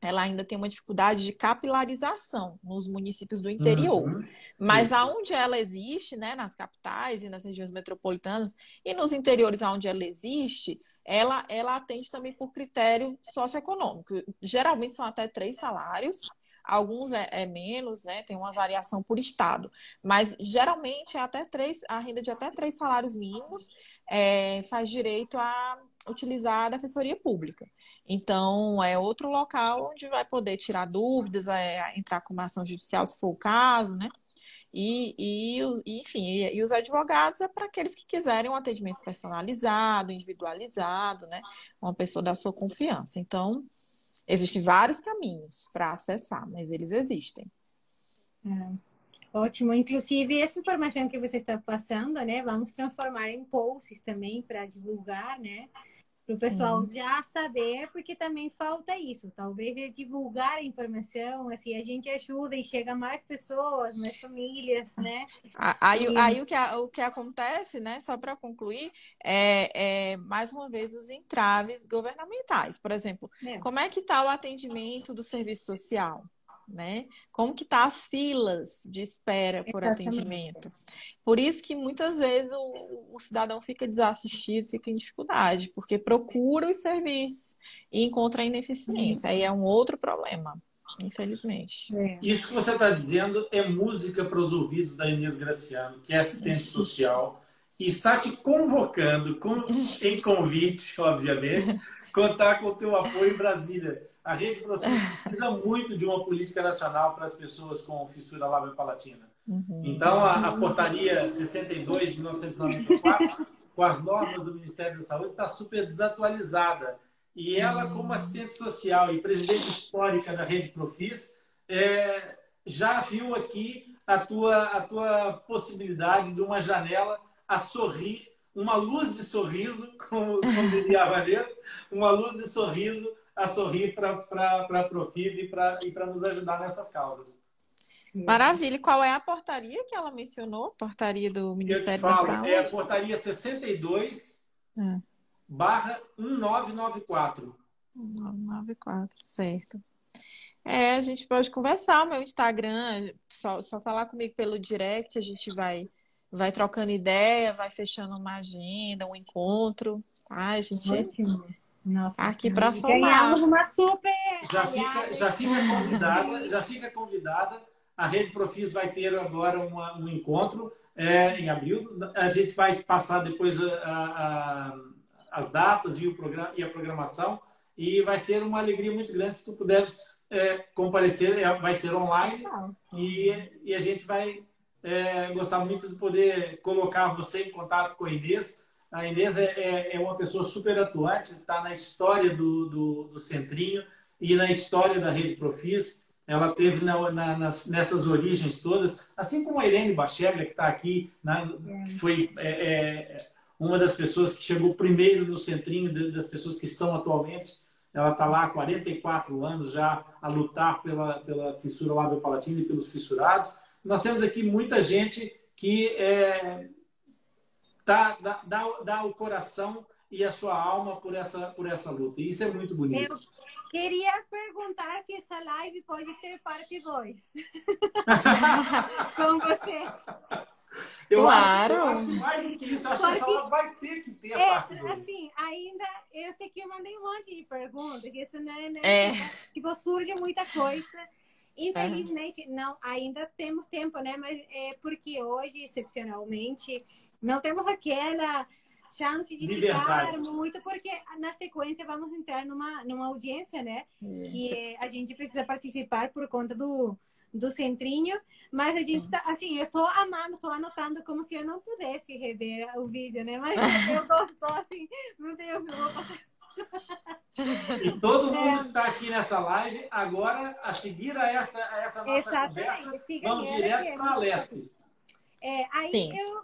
ainda tem uma dificuldade de capilarização nos municípios do interior. Mas aonde ela existe, né, nas capitais e nas regiões metropolitanas, e nos interiores aonde ela existe, ela atende também por critério socioeconômico. Geralmente são até 3 salários, alguns menos, né? Tem uma variação por estado. Mas geralmente a renda de até 3 salários mínimos faz direito a utilizar a Defensoria Pública. Então, é outro local onde vai poder tirar dúvidas, entrar com uma ação judicial, se for o caso, né? Enfim, e os advogados é para aqueles que quiserem um atendimento personalizado, individualizado, né? Uma pessoa da sua confiança. Então, existem vários caminhos para acessar, mas eles existem. Ótimo. Inclusive, essa informação que você está passando, né? Vamos transformar em posts também para divulgar, né? Para o pessoal já saber, porque também falta isso. Talvez divulgar a informação, assim, a gente ajuda e chega a mais pessoas, mais famílias, né? Aí o que acontece, né, só para concluir, mais uma vez os entraves governamentais. Por exemplo, como é que está o atendimento do serviço social? Né? Como que tá as filas de espera por atendimento? Por isso que muitas vezes o cidadão fica desassistido, fica em dificuldade, porque procura os serviços e encontra a ineficiência. Aí é um outro problema, infelizmente. Isso que você está dizendo é música para os ouvidos da Inês Graciano, que é assistente social, e está te convocando, em convite, obviamente, contar com o teu apoio em Brasília. A Rede Profis precisa muito de uma política nacional para as pessoas com fissura lábio-palatina. Então, a portaria 62 de 1994, com as normas do Ministério da Saúde, está super desatualizada. E ela, como assistente social e presidente histórica da Rede Profis, já viu aqui a tua possibilidade de uma janela a sorrir, uma luz de sorriso, como diria a Vanessa, uma luz de sorriso a sorrir para a Profis e para nos ajudar nessas causas. Maravilha. E qual é a portaria que ela mencionou? Portaria do Ministério da Saúde? É a portaria 62 barra 1994. 1994, certo. A gente pode conversar, o meu Instagram, só falar comigo pelo direct, a gente vai trocando ideia, vai fechando uma agenda, um encontro. A gente... Ótimo. Nossa, aqui para ganhamos uma super. Já fica convidada. A Rede Profis vai ter agora um encontro em abril. A gente vai passar depois as datas e a programação. e vai ser uma alegria muito grande se tu puderes comparecer. Vai ser online e a gente vai gostar muito de poder colocar você em contato com a Inês. A Inês é uma pessoa super atuante, está na história do Centrinho e na história da Rede Profis. Ela teve nessas origens todas, assim como a Irene Bacheglia, que está aqui, né, que foi uma das pessoas que chegou primeiro no Centrinho, das pessoas que estão atualmente. Ela está lá há 44 anos já a lutar pela fissura lábio-palatina e pelos fissurados. Nós temos aqui muita gente que dá o coração e a sua alma por essa luta. E isso é muito bonito. Eu queria perguntar se essa live pode ter parte 2. Com você. Eu acho que mais do que isso, acho que essa aula vai ter que ter a parte 2. Assim, ainda, eu sei que eu mandei um monte de perguntas, que isso não tipo, surge muita coisa. Infelizmente, não, ainda temos tempo, né? Mas é porque hoje, excepcionalmente, não temos aquela chance de ficar muito, porque na sequência vamos entrar numa audiência, né? Que a gente precisa participar por conta do Centrinho, mas a gente está, assim, eu estou amando, estou anotando como se eu não pudesse rever o vídeo, né? Mas eu estou assim, meu Deus, eu vou passar. E todo mundo que está aqui nessa live, agora, a seguir a essa nossa conversa, vamos direto para a Leste. Aí eu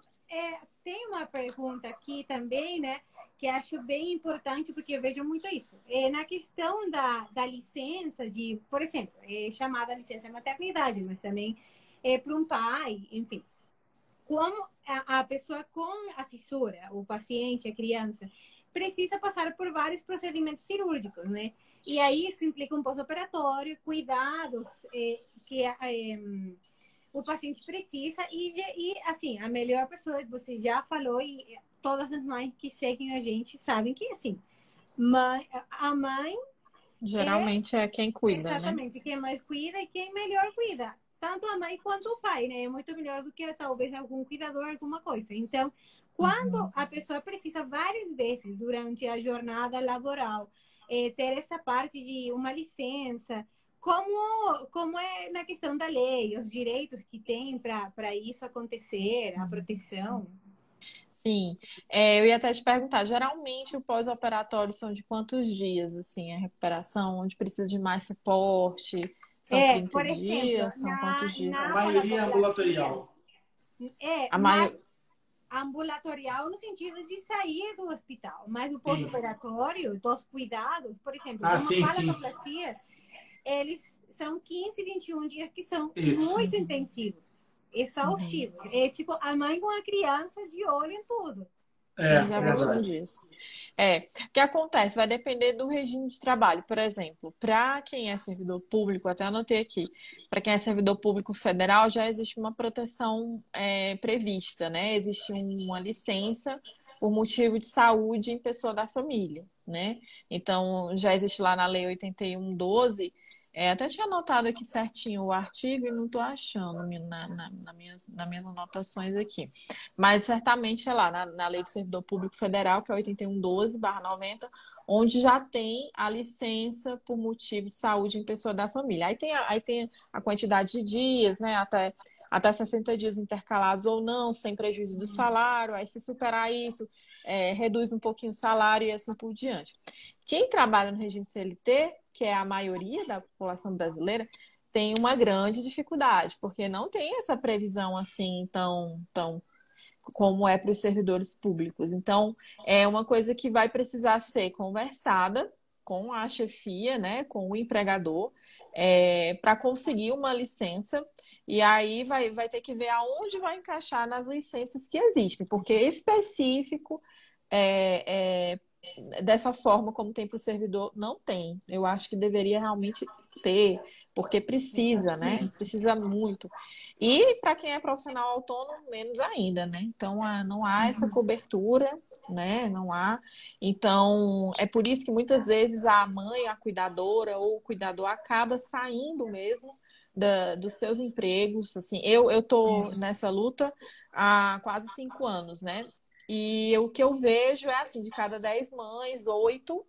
tenho uma pergunta aqui também, né? Que acho bem importante, porque eu vejo muito isso. Na questão da licença, por exemplo, chamada licença maternidade, mas também para um pai, enfim. Como a pessoa com a fissura, o paciente, a criança, precisa passar por vários procedimentos cirúrgicos, né? E aí isso implica um pós-operatório, cuidados que o paciente precisa e, assim, a melhor pessoa, você já falou, e todas as mães que seguem a gente sabem que, assim, a mãe geralmente é quem cuida, exatamente, né? Quem mais cuida e quem melhor cuida. Tanto a mãe quanto o pai, né? É muito melhor do que talvez algum cuidador, alguma coisa. Então, quando a pessoa precisa várias vezes durante a jornada laboral ter essa parte de uma licença, como é na questão da lei, os direitos que tem para isso acontecer, a proteção? Sim, eu ia até te perguntar, geralmente o pós-operatório são de quantos dias, assim, a recuperação, onde precisa de mais suporte? São 30 por exemplo, dias? São quantos dias? A maioria é ambulatorial. Ambulatorial no sentido de sair do hospital, mas o pós-operatório, dos cuidados, por exemplo, uma palatoplastia, eles são 15, 21 dias que são muito intensivos, exaustivos. É tipo a mãe com a criança de olho em tudo. 15 a 21 dias. O que acontece? Vai depender do regime de trabalho. Por exemplo, para quem é servidor público, até anotei aqui, para quem é servidor público federal, já existe uma proteção prevista, né? Existe uma licença por motivo de saúde em pessoa da família, né? Então, já existe lá na Lei 81/12. Até tinha anotado aqui certinho o artigo e não estou achando nas minhas anotações aqui. Mas certamente é lá na Lei do Servidor Público Federal, que é 81/12/90, onde já tem a licença por motivo de saúde em pessoa da família. Aí tem a quantidade de dias, né? Até 60 dias intercalados ou não, sem prejuízo do salário. Aí se superar isso, reduz um pouquinho o salário e assim por diante. Quem trabalha no regime CLT, que é a maioria da população brasileira, tem uma grande dificuldade, porque não tem essa previsão assim tão como é para os servidores públicos. Então, é uma coisa que vai precisar ser conversada com a chefia, né, com o empregador, para conseguir uma licença. E aí vai ter que ver aonde vai encaixar nas licenças que existem, porque específico dessa forma como tem para o servidor, não tem. Eu acho que deveria realmente ter, porque precisa, né? Precisa muito. E para quem é profissional autônomo, menos ainda, né? Então, não há essa cobertura, né? Não há. Então, é por isso que muitas vezes a mãe, a cuidadora ou o cuidador acaba saindo mesmo dos seus empregos. Assim, eu tô nessa luta há quase 5 anos, né? E o que eu vejo é assim, de cada 10 mães, 8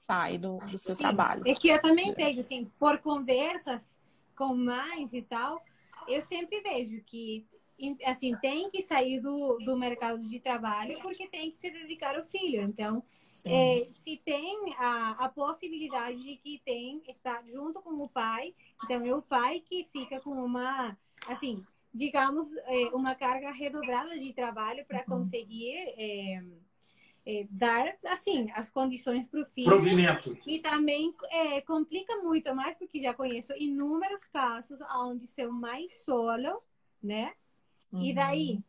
sai do seu Sim, trabalho. é que eu também vejo, assim, por conversas com mães e tal, eu sempre vejo que, assim, tem que sair do mercado de trabalho porque tem que se dedicar ao filho. Então, se tem a possibilidade de que tem, está junto com o pai, então é o pai que fica com uma, assim, digamos, uma carga redobrada de trabalho para conseguir dar, assim, as condições para o filho. Provimento. E também complica muito mais, porque já conheço inúmeros casos onde seu mãe solo, né? E daí?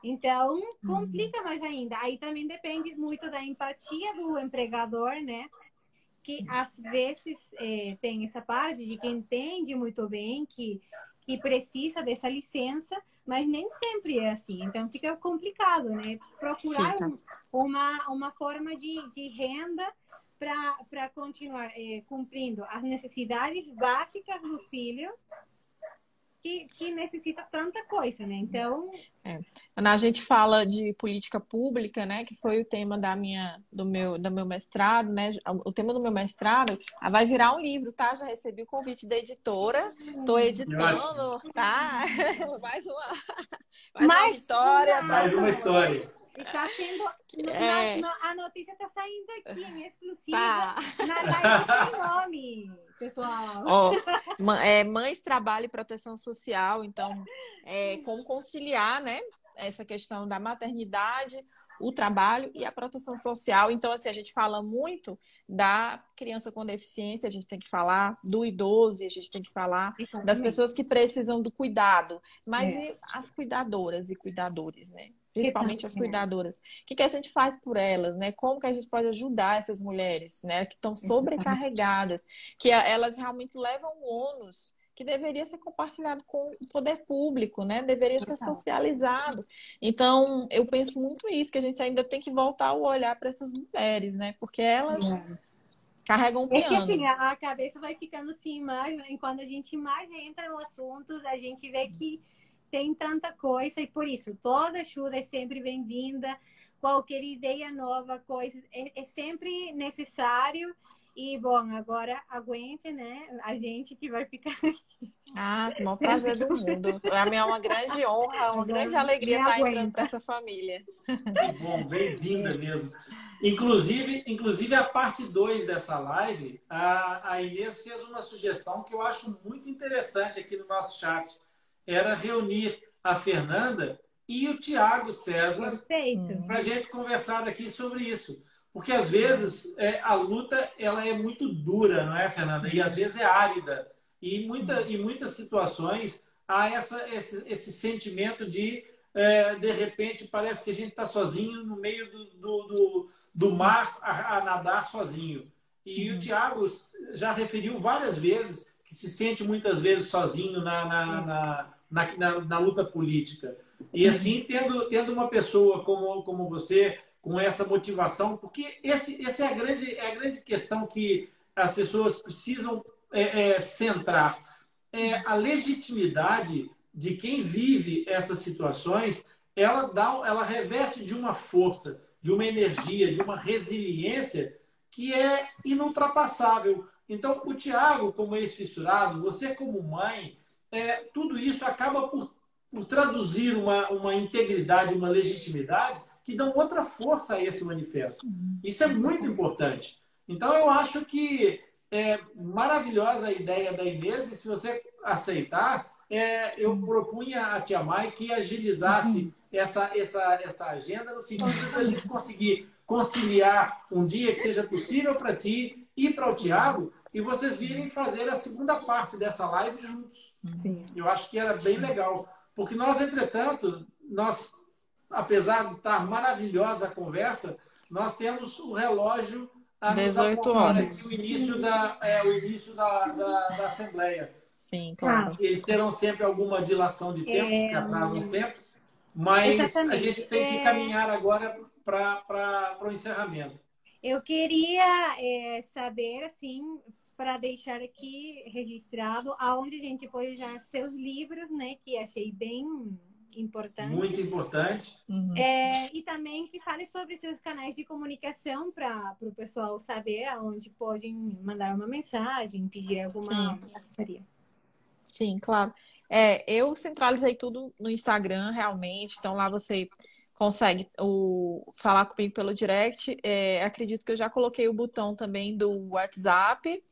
Então, complica mais ainda. Aí também depende muito da empatia do empregador, né? Que às vezes tem essa parte de que entende muito bem que precisa dessa licença, mas nem sempre é assim. Então fica complicado, né? Procurar uma forma de renda para continuar cumprindo as necessidades básicas do filho que necessita tanta coisa, né? Então... Quando a gente fala de política pública, né, que foi o tema do meu mestrado, né, o tema do meu mestrado, vai virar um livro, tá? Já recebi o convite da editora, tô editando, tá? Mais uma vitória. Mais uma história. Está sendo... a notícia está saindo aqui em exclusiva na live sem nome, pessoal. Mães, trabalho e proteção social. Então, como conciliar, né, essa questão da maternidade, o trabalho e a proteção social. Então, assim, a gente fala muito da criança com deficiência, a gente tem que falar do idoso, e a gente tem que falar das pessoas que precisam do cuidado. Mas e as cuidadoras e cuidadores, né? Principalmente as cuidadoras. O que a gente faz por elas, né? Como que a gente pode ajudar essas mulheres, né? Que estão sobrecarregadas, que elas realmente levam um ônus que deveria ser compartilhado com o poder público, né? Deveria ser socializado. Então, eu penso muito isso, que a gente ainda tem que voltar o olhar para essas mulheres, né? Porque elas carregam um piano. É que assim, a cabeça vai ficando assim, mais, quando a gente mais entra no assunto, a gente vê que tem tanta coisa, e por isso, toda ajuda é sempre bem-vinda, qualquer ideia nova, coisa, é sempre necessário. E, bom, agora aguente, né? A gente que vai ficar aqui. O maior prazer do mundo. Para mim é uma grande honra, uma grande alegria estar entrando para essa família. Bom, bem-vinda mesmo. Inclusive, a parte 2 dessa live, a Inês fez uma sugestão que eu acho muito interessante aqui no nosso chat. Era reunir a Fernanda e o Tiago César para a gente conversar aqui sobre isso. Porque, às vezes, a luta ela é muito dura, não é, Fernanda? E, às vezes, é árida. E em muitas situações, há esse sentimento de repente, parece que a gente está sozinho no meio do mar a nadar sozinho. E o Tiago já referiu várias vezes que se sente muitas vezes sozinho na luta política. E assim, tendo uma pessoa como você, com essa motivação, porque essa é a grande questão que as pessoas precisam centrar. A legitimidade de quem vive essas situações, ela reveste de uma força, de uma energia, de uma resiliência que é inultrapassável. Então, o Tiago, como ex-fissurado, você como mãe, tudo isso acaba por traduzir uma integridade, uma legitimidade que dão outra força a esse manifesto. Isso é muito importante. Então, eu acho que é maravilhosa a ideia da Inês, e se você aceitar, eu propunha a Tia Mai que agilizasse essa agenda no sentido de a gente conseguir conciliar um dia que seja possível para ti e para o Tiago, e vocês virem fazer a segunda parte dessa live juntos. Sim. Eu acho que era bem legal. Porque nós, entretanto, apesar de estar maravilhosa a conversa, nós temos o relógio a nos 18 apontar horas. aqui o início da Assembleia. Sim, claro. Eles terão sempre alguma dilação de tempo, que atrasam sempre, mas exatamente. A gente tem que caminhar agora para o encerramento. Eu queria saber, assim, para deixar aqui registrado, aonde a gente pode já seus livros, né? Que achei bem importante. Muito importante. Uhum. E também que fale sobre seus canais de comunicação para o pessoal saber aonde podem mandar uma mensagem, pedir alguma assessoria. Sim, claro. Eu centralizei tudo no Instagram, realmente. Então, lá você consegue falar comigo pelo direct. Acredito que eu já coloquei o botão também do WhatsApp.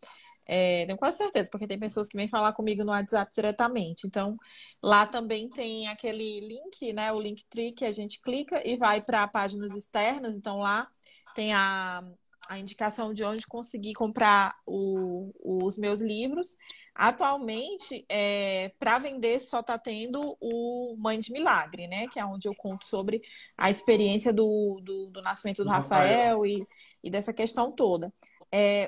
Tenho quase certeza, porque tem pessoas que vêm falar comigo no WhatsApp diretamente. Então, lá também tem aquele link, né? O Linktree, que a gente clica e vai para páginas externas. Então, lá tem a indicação de onde conseguir comprar os meus livros. Atualmente, para vender, só está tendo o Mãe de Milagre, né? Que é onde eu conto sobre a experiência do nascimento do Rafael e dessa questão toda.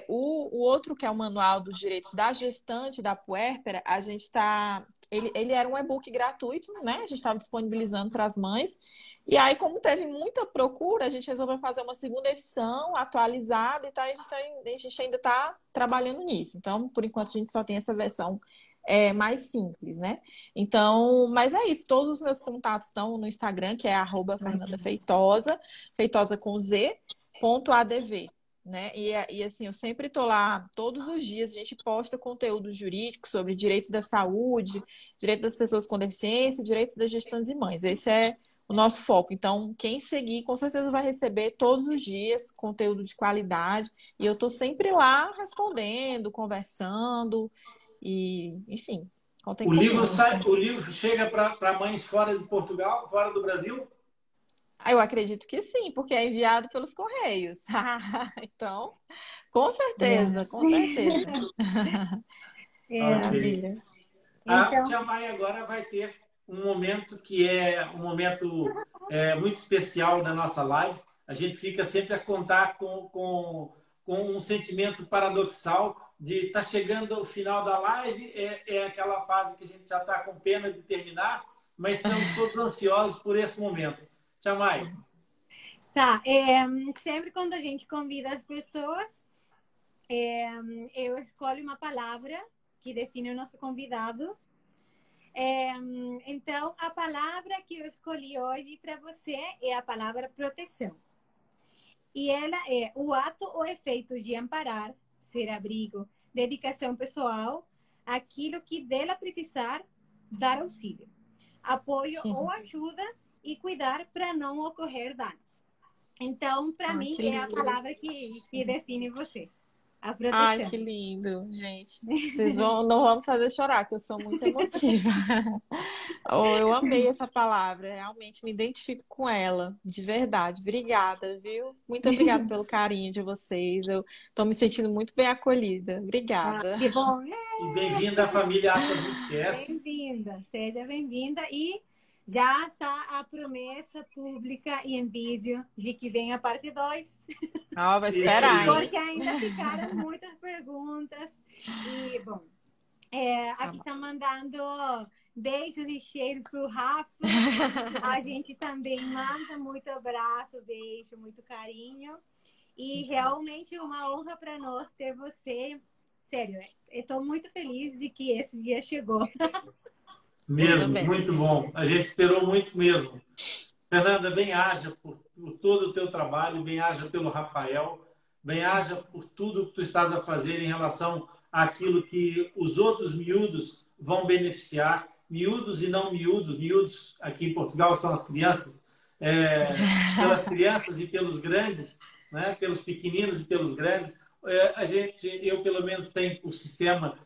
O outro, que é o Manual dos Direitos da Gestante da Puérpera, a gente está. Ele era um e-book gratuito, né? A gente estava disponibilizando para as mães. E aí, como teve muita procura, a gente resolveu fazer uma segunda edição atualizada e tá, a gente ainda está trabalhando nisso. Então, por enquanto, a gente só tem essa versão mais simples, né? Então, mas é isso. Todos os meus contatos estão no Instagram, que é @FernandaFeitosa, Feitosa com Z.adv. Né? E assim, eu sempre tô lá, todos os dias a gente posta conteúdo jurídico sobre direito da saúde, direito das pessoas com deficiência, direito das gestantes e mães. Esse é o nosso foco. Então, quem seguir, com certeza vai receber todos os dias conteúdo de qualidade. E eu tô sempre lá respondendo, conversando e, enfim, contem O livro comigo. o livro chega para mães fora de Portugal, fora do Brasil? Eu acredito que sim, porque é enviado pelos correios. Então, com certeza, com certeza. Ok. Maravilha. A Então, Tia Maia agora vai ter um momento que é um momento muito especial da nossa live. A gente fica sempre a contar com um sentimento paradoxal de estar chegando ao final da live. É aquela fase que a gente já está com pena de terminar, mas estamos todos ansiosos por esse momento. Tia Maia. tá. Sempre quando a gente convida as pessoas, eu escolho uma palavra que define o nosso convidado. Então, a palavra que eu escolhi hoje para você é a palavra proteção. E ela é o ato ou efeito de amparar, ser abrigo, dedicação pessoal, aquilo que dela precisar, dar auxílio, apoio ou ajuda e cuidar para não ocorrer danos. Então, para mim, Que é a lindo. palavra que define você. A proteção. Ai, que lindo, gente. Vocês não vão me fazer chorar, que eu sou muito emotiva. Eu amei essa palavra, realmente me identifico com ela, de verdade. Obrigada, viu? Muito obrigada pelo carinho de vocês. Eu estou me sentindo muito bem acolhida. Obrigada. Que bom. E bem-vinda à família Aqua Vidcast. Bem-vinda, seja bem-vinda. E já está a promessa pública e em vídeo de que vem a parte 2. Vou esperar, hein? Porque ainda ficaram muitas perguntas. E, bom, aqui está mandando beijos e cheiro pro Rafa. A gente também manda muito abraço, beijo, muito carinho. E realmente uma honra para nós ter você. Sério, eu estou muito feliz de que esse dia chegou. Mesmo, muito bom. A gente esperou muito mesmo. Fernanda, bem-aja por todo o teu trabalho, bem-aja pelo Rafael, bem-aja por tudo que tu estás a fazer em relação àquilo que os outros miúdos vão beneficiar, miúdos e não miúdos. Miúdos aqui em Portugal são as crianças, pelas crianças e pelos grandes, né? Pelos pequeninos e pelos grandes. Eu pelo menos tenho o sistema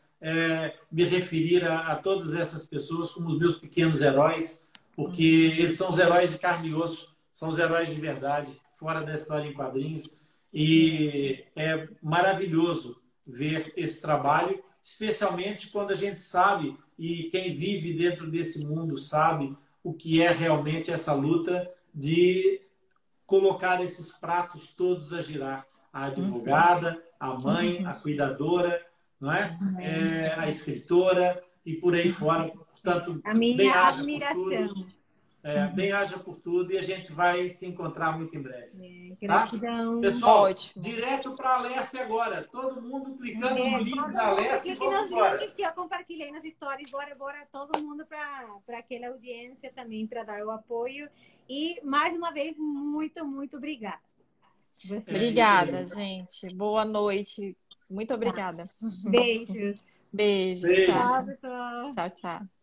me referir a todas essas pessoas como os meus pequenos heróis, porque eles são os heróis de carne e osso, são os heróis de verdade, fora da história em quadrinhos. E é maravilhoso ver esse trabalho, especialmente quando a gente sabe, e quem vive dentro desse mundo sabe o que é realmente essa luta de colocar esses pratos todos a girar. A advogada, a mãe, a cuidadora, não é? A escritora e por aí fora. Portanto, a minha bem-aja admiração. por tudo. Bem-aja por tudo e a gente vai se encontrar muito em breve. Gratidão. Pessoal, Ótimo. direto para a Leste agora. Todo mundo clicando no link da Todo mundo Leste e clique vamos nos embora. links que eu compartilhei nas stories. Bora, todo mundo para aquela audiência também, para dar o apoio. E, mais uma vez, muito, muito obrigada. Obrigada, gente. Boa noite. Muito obrigada. Beijos. Beijo. Beijo. Tchau. Tchau, pessoal. Tchau, tchau.